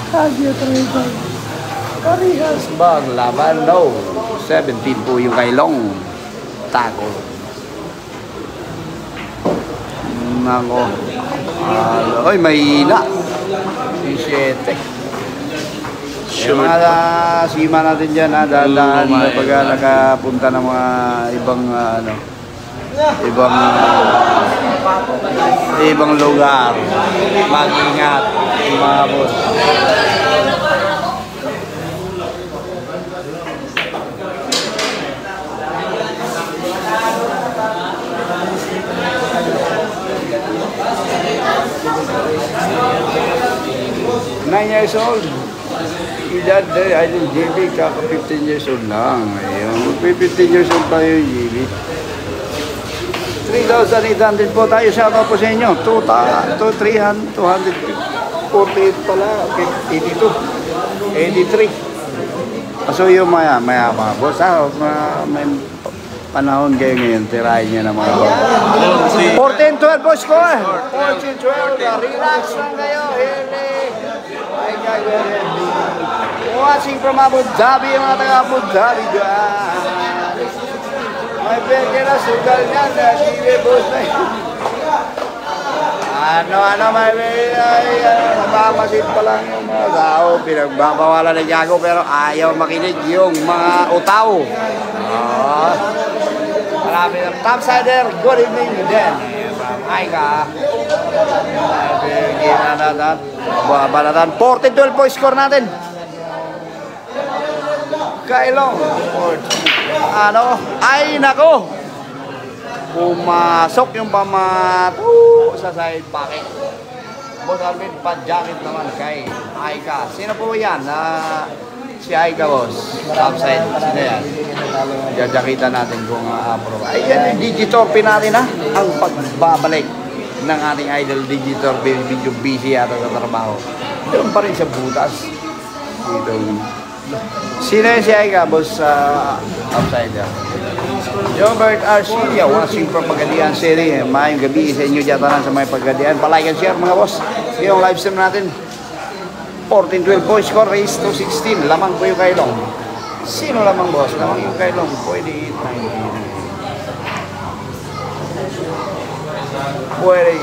Kagyo talaga. Parehas ba ang laban? No. 17 po yung kailong. Tago. Nako. Ay, mahina. 17. Yung mga sima natin dyan, dahan-dahan pag nakapunta ng mga ibang ibang lugar. Mag-ingat mga boss. Nine years old. Edad ay yung GB, kaka 15 years old lang. Ayun, 15 years old tayo yung GB. 3,800 po tayo. Shoutout po sa inyo. 248 pala. 82. 83. So yung maya mga boss. May panahon kayo ngayon. Tirahin nyo na mga boss. 14-12 po score. 14-12. Relax lang kayo. Watching from Abu Dhabi. Yung mga taga Abu Dhabi dyan. May peke na sugal niyan, sige boss na yun. May napamasid pa lang yung mga tao. Pinagbabawalan ng Yago pero ayaw makinig yung mga utaw. Marami ng topsider, good evening din. Ay ka. Balatan, 14-12 po score natin. Kailong. Ay nako. Pumasok yung pamato sa side pocket. Boss Alvin, pa-jacket naman kay Aika. Sino po yan? Si Aika, boss. Upside. Sino yan? Jajakita natin kung approve. Ayan yung Digitorpe natin ha. Ang pagbabalik ng ating idol Digitorpe. Medyo busy yata sa trabaho. Doon pa rin sa butas. Dito. Sino yung si Aika, boss? Outsider. Jobert Arcia, watching from Pagadian City. Mayong gabi sa inyo dyan sa may Pagadian. Palike and share mga boss. Yung live stream natin. 14-12 po, score race to 16. Lamang po yung kailong. Sino lamang boss? Lamang yung kailong. Pwede 8-9. Pwede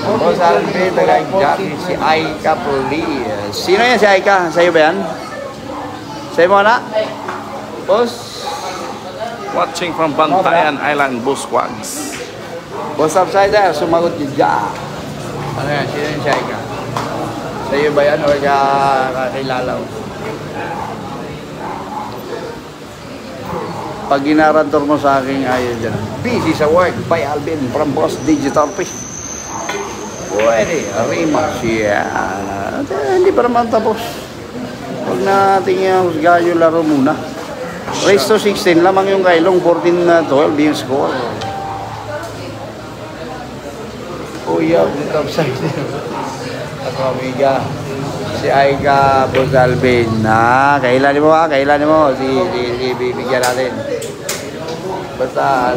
8-9. Boss Alvin, nag-jockey si Aika Police. Sino yan si Aika? Sa'yo ba yan? Sa'yo mo na? Boss? Watching from Bantayan Island, Busquags. Boss Upsider, sumagot yung dyan. Ano yan? Sino yan si Aika? Sa'yo ba yan o kakilala mo? Pag ginarantor mo sa akin, ayaw dyan. Busy sa work by Alvin from Boss Digital Fish. Pwede, rematch yan. Hindi pa naman tapos. Huwag natin yung husgahan yung laro muna. Race to 16, lamang yung kailong, 14-12 yung score. Kuya, top side. Ako, amiga. Si Aika Boss Alvin. Kailan mo ha? Kailan mo? Si bibigyan natin. Basta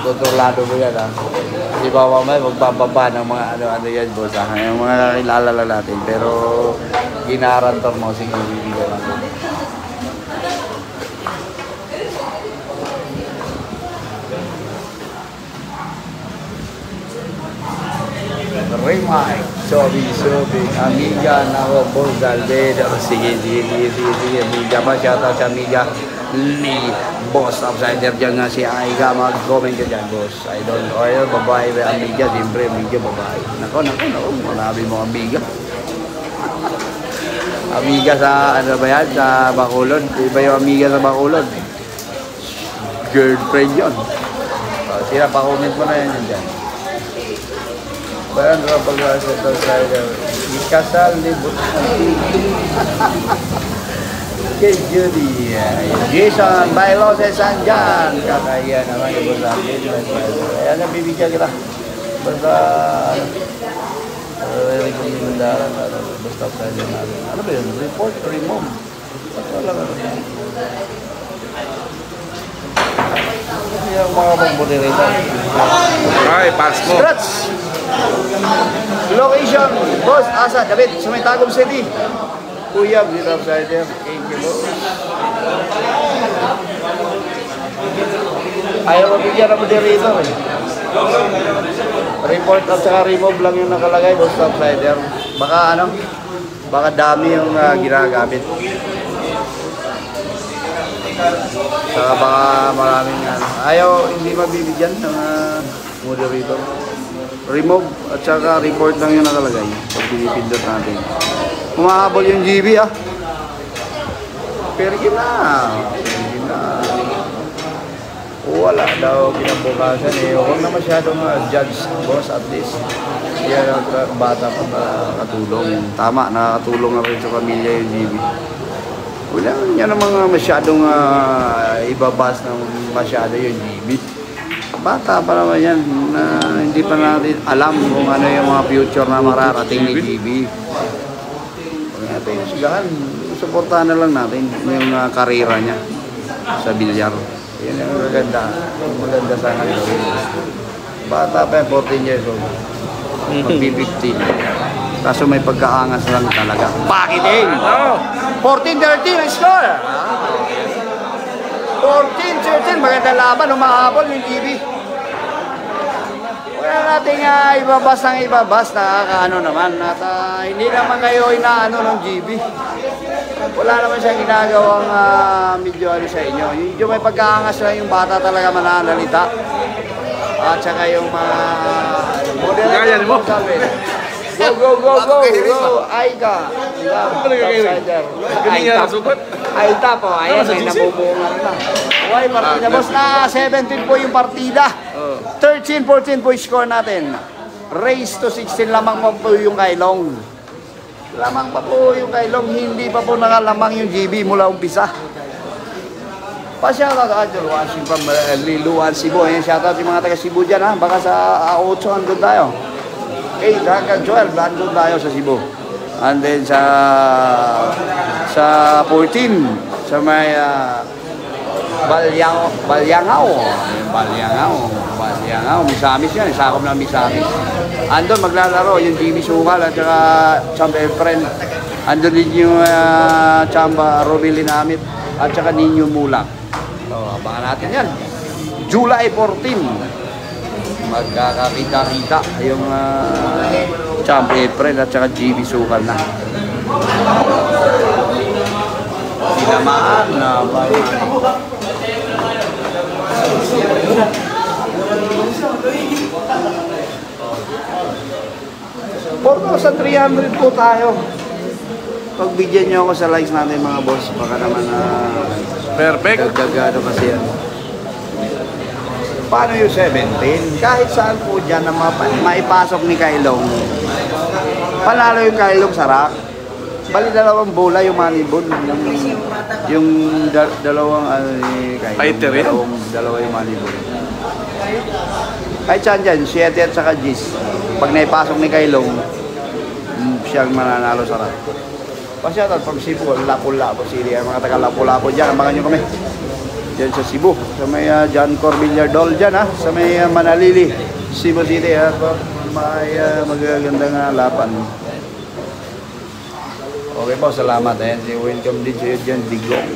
tuturlado mo yan ha. Di ba mamaya magpapaba ng mga ano yan boss ha. Yung mga kakilala lang natin. Pero ginarantor mo sige bibigyan natin. Remake. Sobi, Amiga, nako, Boss Dalveder. Sige, Amiga pa, shoutout sa Amiga. Ni Boss Outsider dyan nga si Aiga, mag-comment ka dyan, Boss. Idol, oil, babae, Amiga, siyempre, Amiga, babae. Nako, marami mo Amiga. Amiga sa, ano ba yan, sa Bacolod. Iba yung Amiga sa Bacolod. Girlfriend yun. Sila, pa-comment mo na yan dyan. Bayan pag ikasal ni kay Judy Jason Bailo sa Sanjan kakaya naman yung basta ayan na bibigyan kita basta rekomendaran basta sa ano ba yun? Report, remove wala ka yung mga mag-moderator Ay, pass mo. Scratch! Location, Boss Asa, David, sa may Tagum City. Kuya, Zero Outsider, thank you, Boss. Ayaw mabigyan ng moderator eh. Report at saka remove lang yung nakalagay, Boss Outsider. Baka ano, baka dami yung ginagamit. Saka baka maraming ayaw, hindi mabibigyan ng moderator. Remove at saka report lang yung nakalagay pag pinipindot natin. Humahabol yung GB pero wala daw kinabukasan eh. Huwag na masyadong judge, Boss, at least yan ang bata pa nakatulong. Tama, nakatulong na rin sa pamilya yung GB. Wala yan ang mga masyadong ibabas ng masyado yung GB. Bata pa naman yan na hindi pa natin alam kung ano yung mga future na mararating ni GB. Pag natin yung sigahan, supportahan na lang natin yung karera niya sa bilyar. Yan yung maganda sana gawin. Bata pa yung 14 years old. Magbi-15. Kaso may pagkaangas lang talaga. Bakit eh? 14-13 score! 14-13, maganda laban, humahabol yung GB. Wala natin ibabas nakakaano naman. At hindi naman kayo inaano ng GB. Wala naman siyang ginagawang medyo ano sa inyo. Yung may pagkaangas lang yung bata talaga mananalita. At saka yung mga moderator mo. Go! Aika. Aita po. Ayan, may nabubungan na. Okay, partida. Boss na 17 po yung partida. 13-14 po yung score natin. Race to 16 lamang po yung kailong. Lamang pa po yung kailong. Hindi pa po nakalamang yung GB mula umpisa. Pa-shoutout ka, Luan from Liluan, Cebu. Ayan, shoutout yung mga taga Cebu dyan ha. Baka sa 8 andun tayo. 8 hanggang 12 andun tayo sa Cebu. And then sa 14 sa may Balyangao, Misamis yan, sakop ng Misamis. Andun maglalaro yung GB Sukal at saka Chamba Efren. Andun din yung Chamba Robilin Amit at saka Ninyo Mulak. So, abangan natin yan. July 14. Magkakakita-kita yung Chamba Efren at saka GB Sukal na. Sinamaan na ba yun? Porto sa 300 po tayo. Pagbigyan nyo ako sa likes natin mga boss. Baka naman Perfect. gagado kasi yan. Paano yung 17? Kahit saan po dyan na maipasok ni Kailong. Panalo yung Kailong sa rack. Bali dalawang bola yung manibon. Yung dalawang Fighter yan? Dalawa yung manibon. Kahit saan dyan, 7 at saka Gis. Pag naipasok ni Kailong, siyang mananalo sa rack. Pasyatan from Cebu, Lapu-Lapu City. Mga taga Lapu-Lapu dyan, abangan nyo kami. Diyan sa Cebu, sa may John Corbillar Doll dyan sa may Manalili, Cebu City may magagandang lapan. Okay po, salamat. Welcome din sa iyo dyan, Digong.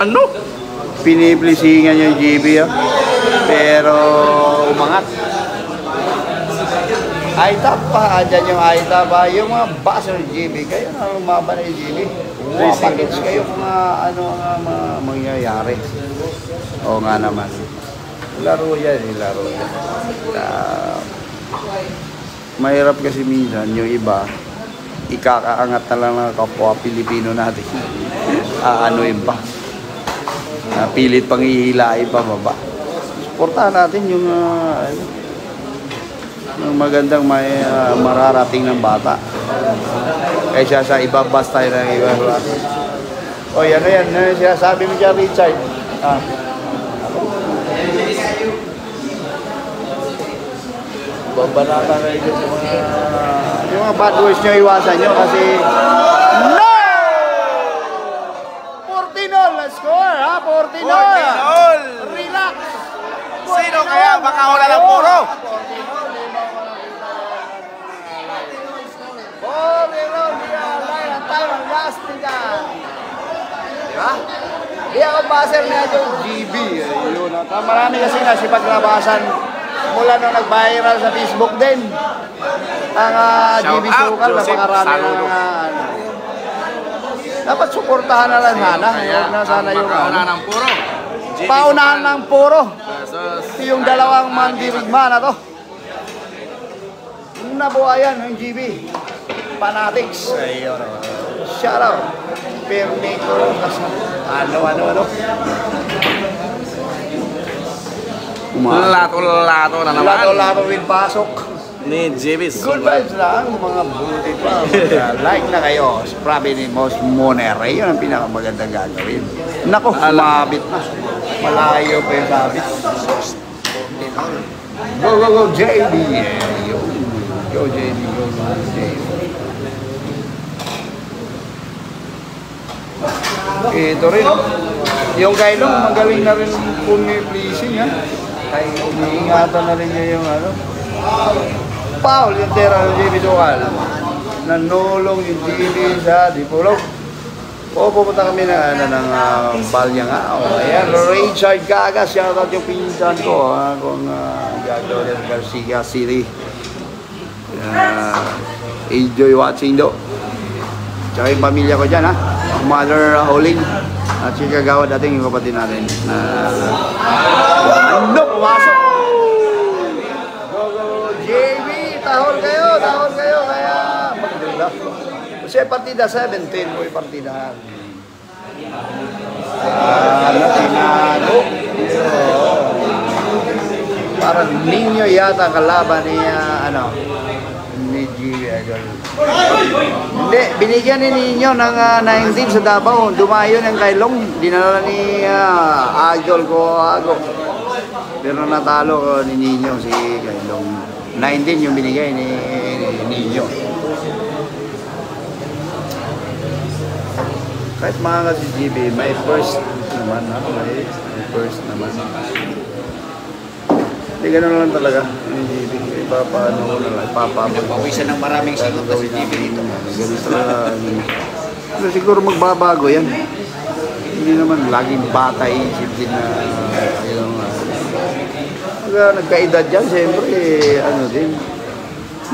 Ano? Piniplisingan yung GB pero umangat. Itap pa, andyan yung Itap pa. Yung mga baso ng GB, kayo na lumaban ng GB. Pakits kayo mga ano mga mangyayari. Oo nga naman. Laro yan, laro yan. Mahirap kasi minsan yung iba, ikakaangat na lang ng kapwa Pilipino natin. Aanoin pa. Pilit pang ihilain pa baba. Suportahan natin yung magandang may mararating ng bata. Kaysa sa iba basta tayo ng iba. O yan na yan. Sabi mo dyan, Richard. Babanata na ito sa mga... Yung mga bad words nyo, iwasan nyo kasi... No! 14-0 na score, ha? 14-0! Relax! Sino kaya? Baka wala ng puro. 14-0, line ang time ang last tingnan. Diba? Di ako baser niya yung GB. Ayun. Marami kasi nasipaglabasan mula nung nag-viral sa Facebook din. Ang GB Sukal, napakarami ng dapat suportahan na lang sana. Huwag na sana yung Paunahan ng puro. paunahan ng puro. Yung dalawang mandirigma na to. Nabuhayan yung GB. Fanatics. Ayun. Shout out. Permito. Ano. Lato-lato na naman. Lato-lato with pasok. Ni JB's. Good vibes lang, mga buti pa. Like na kayo. Sprabe ni Boss Monere. Yun ang pinakamagandang gagawin. Nako, sumabit na. Malayo pa yung sabit. Go, JB. Go, JB. Go, JB. Ito rin. Yung Kailong, magaling na rin pumi-pleasing. Iniingatan na rin niya yung ano. Paul, yung tera ng JB Sukal. Nanulong yung JB sa Dipolog. Pupunta kami ng Balya nga. Ayan, Richard Gagas, siya out yung pinsan ko. Kung gagawin ng Garcia City. Enjoy watching do. Tsaka yung pamilya ko dyan, Mother Holing. At si Kagawa dating yung kapatid natin. Ano, pumasok! JB, tahol kayo, kaya magdula. Kasi partida 17 po yung partidahan. Tinago. Parang ninyo yata kalaban ni, ni GB Idol. Hindi, binigyan ni Ninyo ng 19 sa Davao. Dumayo ng Kailong. Dinala ni Idol ko Ago. Pero natalo ko ni Ninyo si Kailong. 19 yung binigay ni Ninyo. Kahit mga kasi GB, may first naman. May first naman. Hindi ganun lang talaga. Yung GB, ipapaano ko na lang. Pawisan ng maraming sigot na si GB dito. Ganun talaga. Pero siguro magbabago yan. Hindi naman laging bata isip din na yung nagkaedad yan, siyempre, din,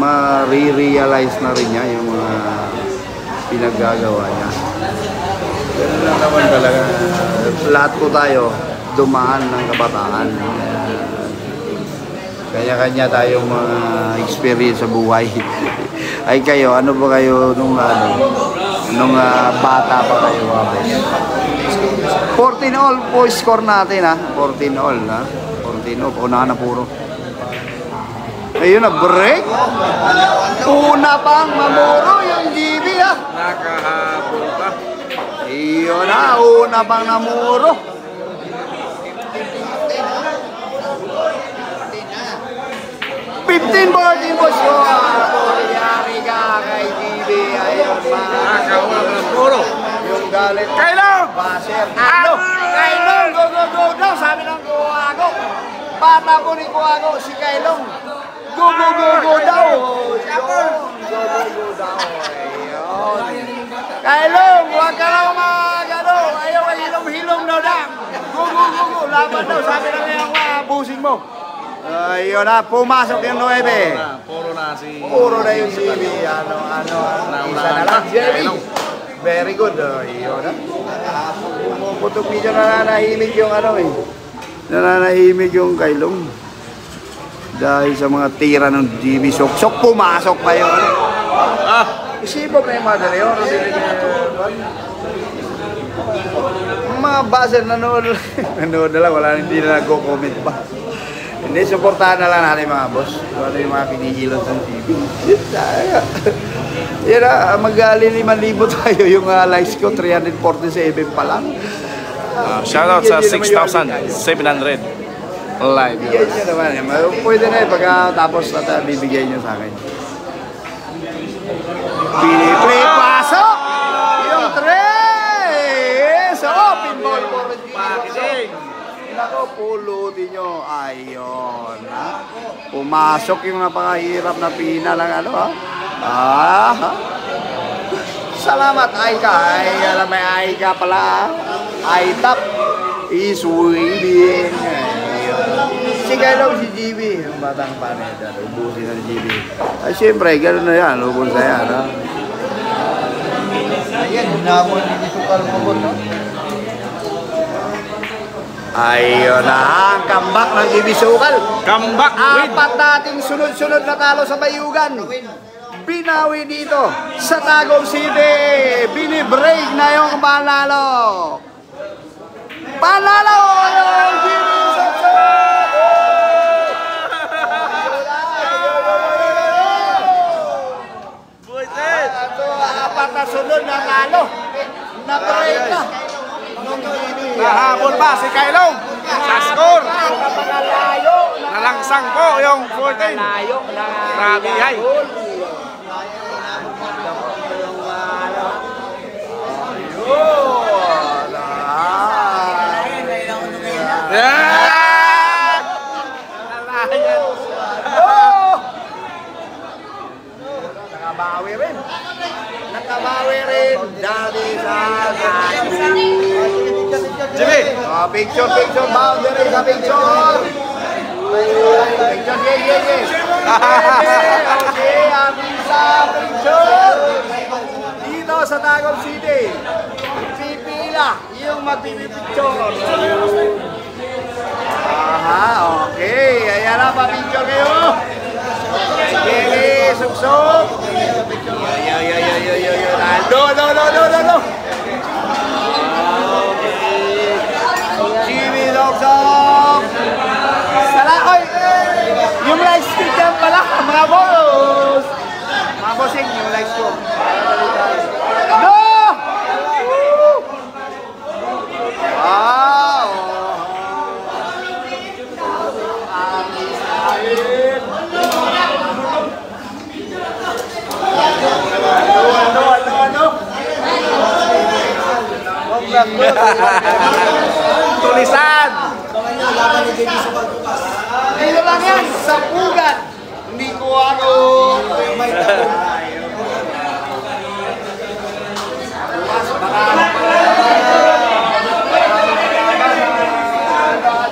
ma-re-realize na rin niya yung mga pinaggagawa niya. Ganun lang naman talaga. Lahat po tayo dumaan ng kabataan. Kanya-kanya tayong mga experience sa buhay. Ay kayo, ano ba kayo nung bata pa kayo? 14-all po score natin 14-all 14-all, unahan na puro. Ayun na, break. Una pang mamuro yung GB Nakahabol pa. Iyon na, una pang namuro. 15-14 boss ko. Yari ka kay GB. Ayun pa. Nakawala ng puro. Yung galit. Kailong! Baser. Ano? Kailong, go daw. Sabi ng Kuwago. Bata ko ni Kuwago, si Kailong. Go daw. Go daw. Ayun. Kailong, huwag ka lang magano. Ayaw ka hilong daw. Go. Laban daw. Sabi ng busing mo. Ayun na, pumasok yung 9. Puro na si... Puro na yung GB. Isa na lang. Kailong. Very good. Ayun na. Pumuputok medyo nananahimik yung nananahimik yung Kailong. Dahil sa mga tira ng GB. Sok pumasok pa yung Isipag na yung mother yun. Mga buzzer nanood na lang, hindi na nag-comment pa. Hindi, supportahan na lang natin mga boss. Ano yung mga pinihilot ng TV. Yan na, mag-5,000 tayo. Yung likes ko, 347 pa lang. Shoutout sa 6,700 live Bigyan viewers. nyo naman. Pwede na pagkatapos bibigyan nyo sa akin. Piniplay, pasok! Yung 3! So, pinball for the packaging. Nako, pulutin nyo. Ayun, ha? Pumasok yung napakahirap na pina ng Salamat, Aika. Alam may Aika pala, Aitap is waiting. Si Kailong, si GB, yung batang paneta, ubusin ng GB. Ay, siyempre, gano'n na yan, ubus na yan, ha? Ayan, hinamon ni Sukal mo no? Ayun na, ang comeback ng GB Sukal. Comeback win! Apat nating sunod-sunod na talo sa Bayugan. Binawi dito sa Tagum City. Binibreak na yung panalo. Panalo yung GB Sukal! Apat na sunod na talo. Na-break na. Nahabol pa si Kailong sa score. Nalangsang po yung 14. Grabe hay. Nakabawi rin dati sa Jimmy! picture, boundary sa picture. Picture, Okay, ating sa picture. Dito sa Tagum City. Pipila yung magpipicture. Okay. Ayan na, pa-picture kayo. Sige, suksok. No. Jimmy Dogsok. Salakoy. Yung live stream yan pala, mga boss. Mga bossing, yung live stream. No! Wow! Tulisan! Dito lang yan, sa pugat. Hindi ko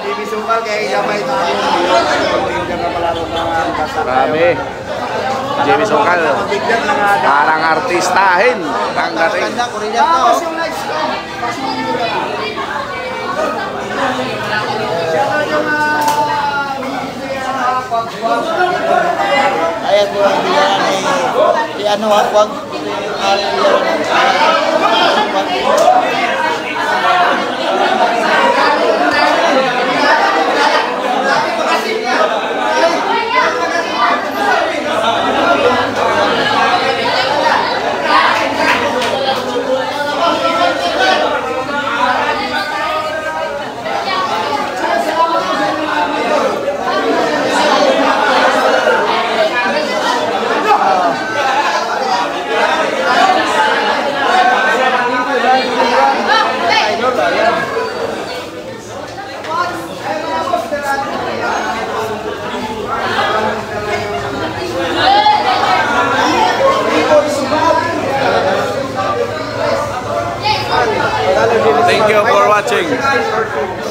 Jimmy Sukal kaya may Grabe. Jimmy Sukal. Parang artistahin. Ang gating. Tapos yung next ko. Ayan po ang biyan si ano wag Thank you for watching.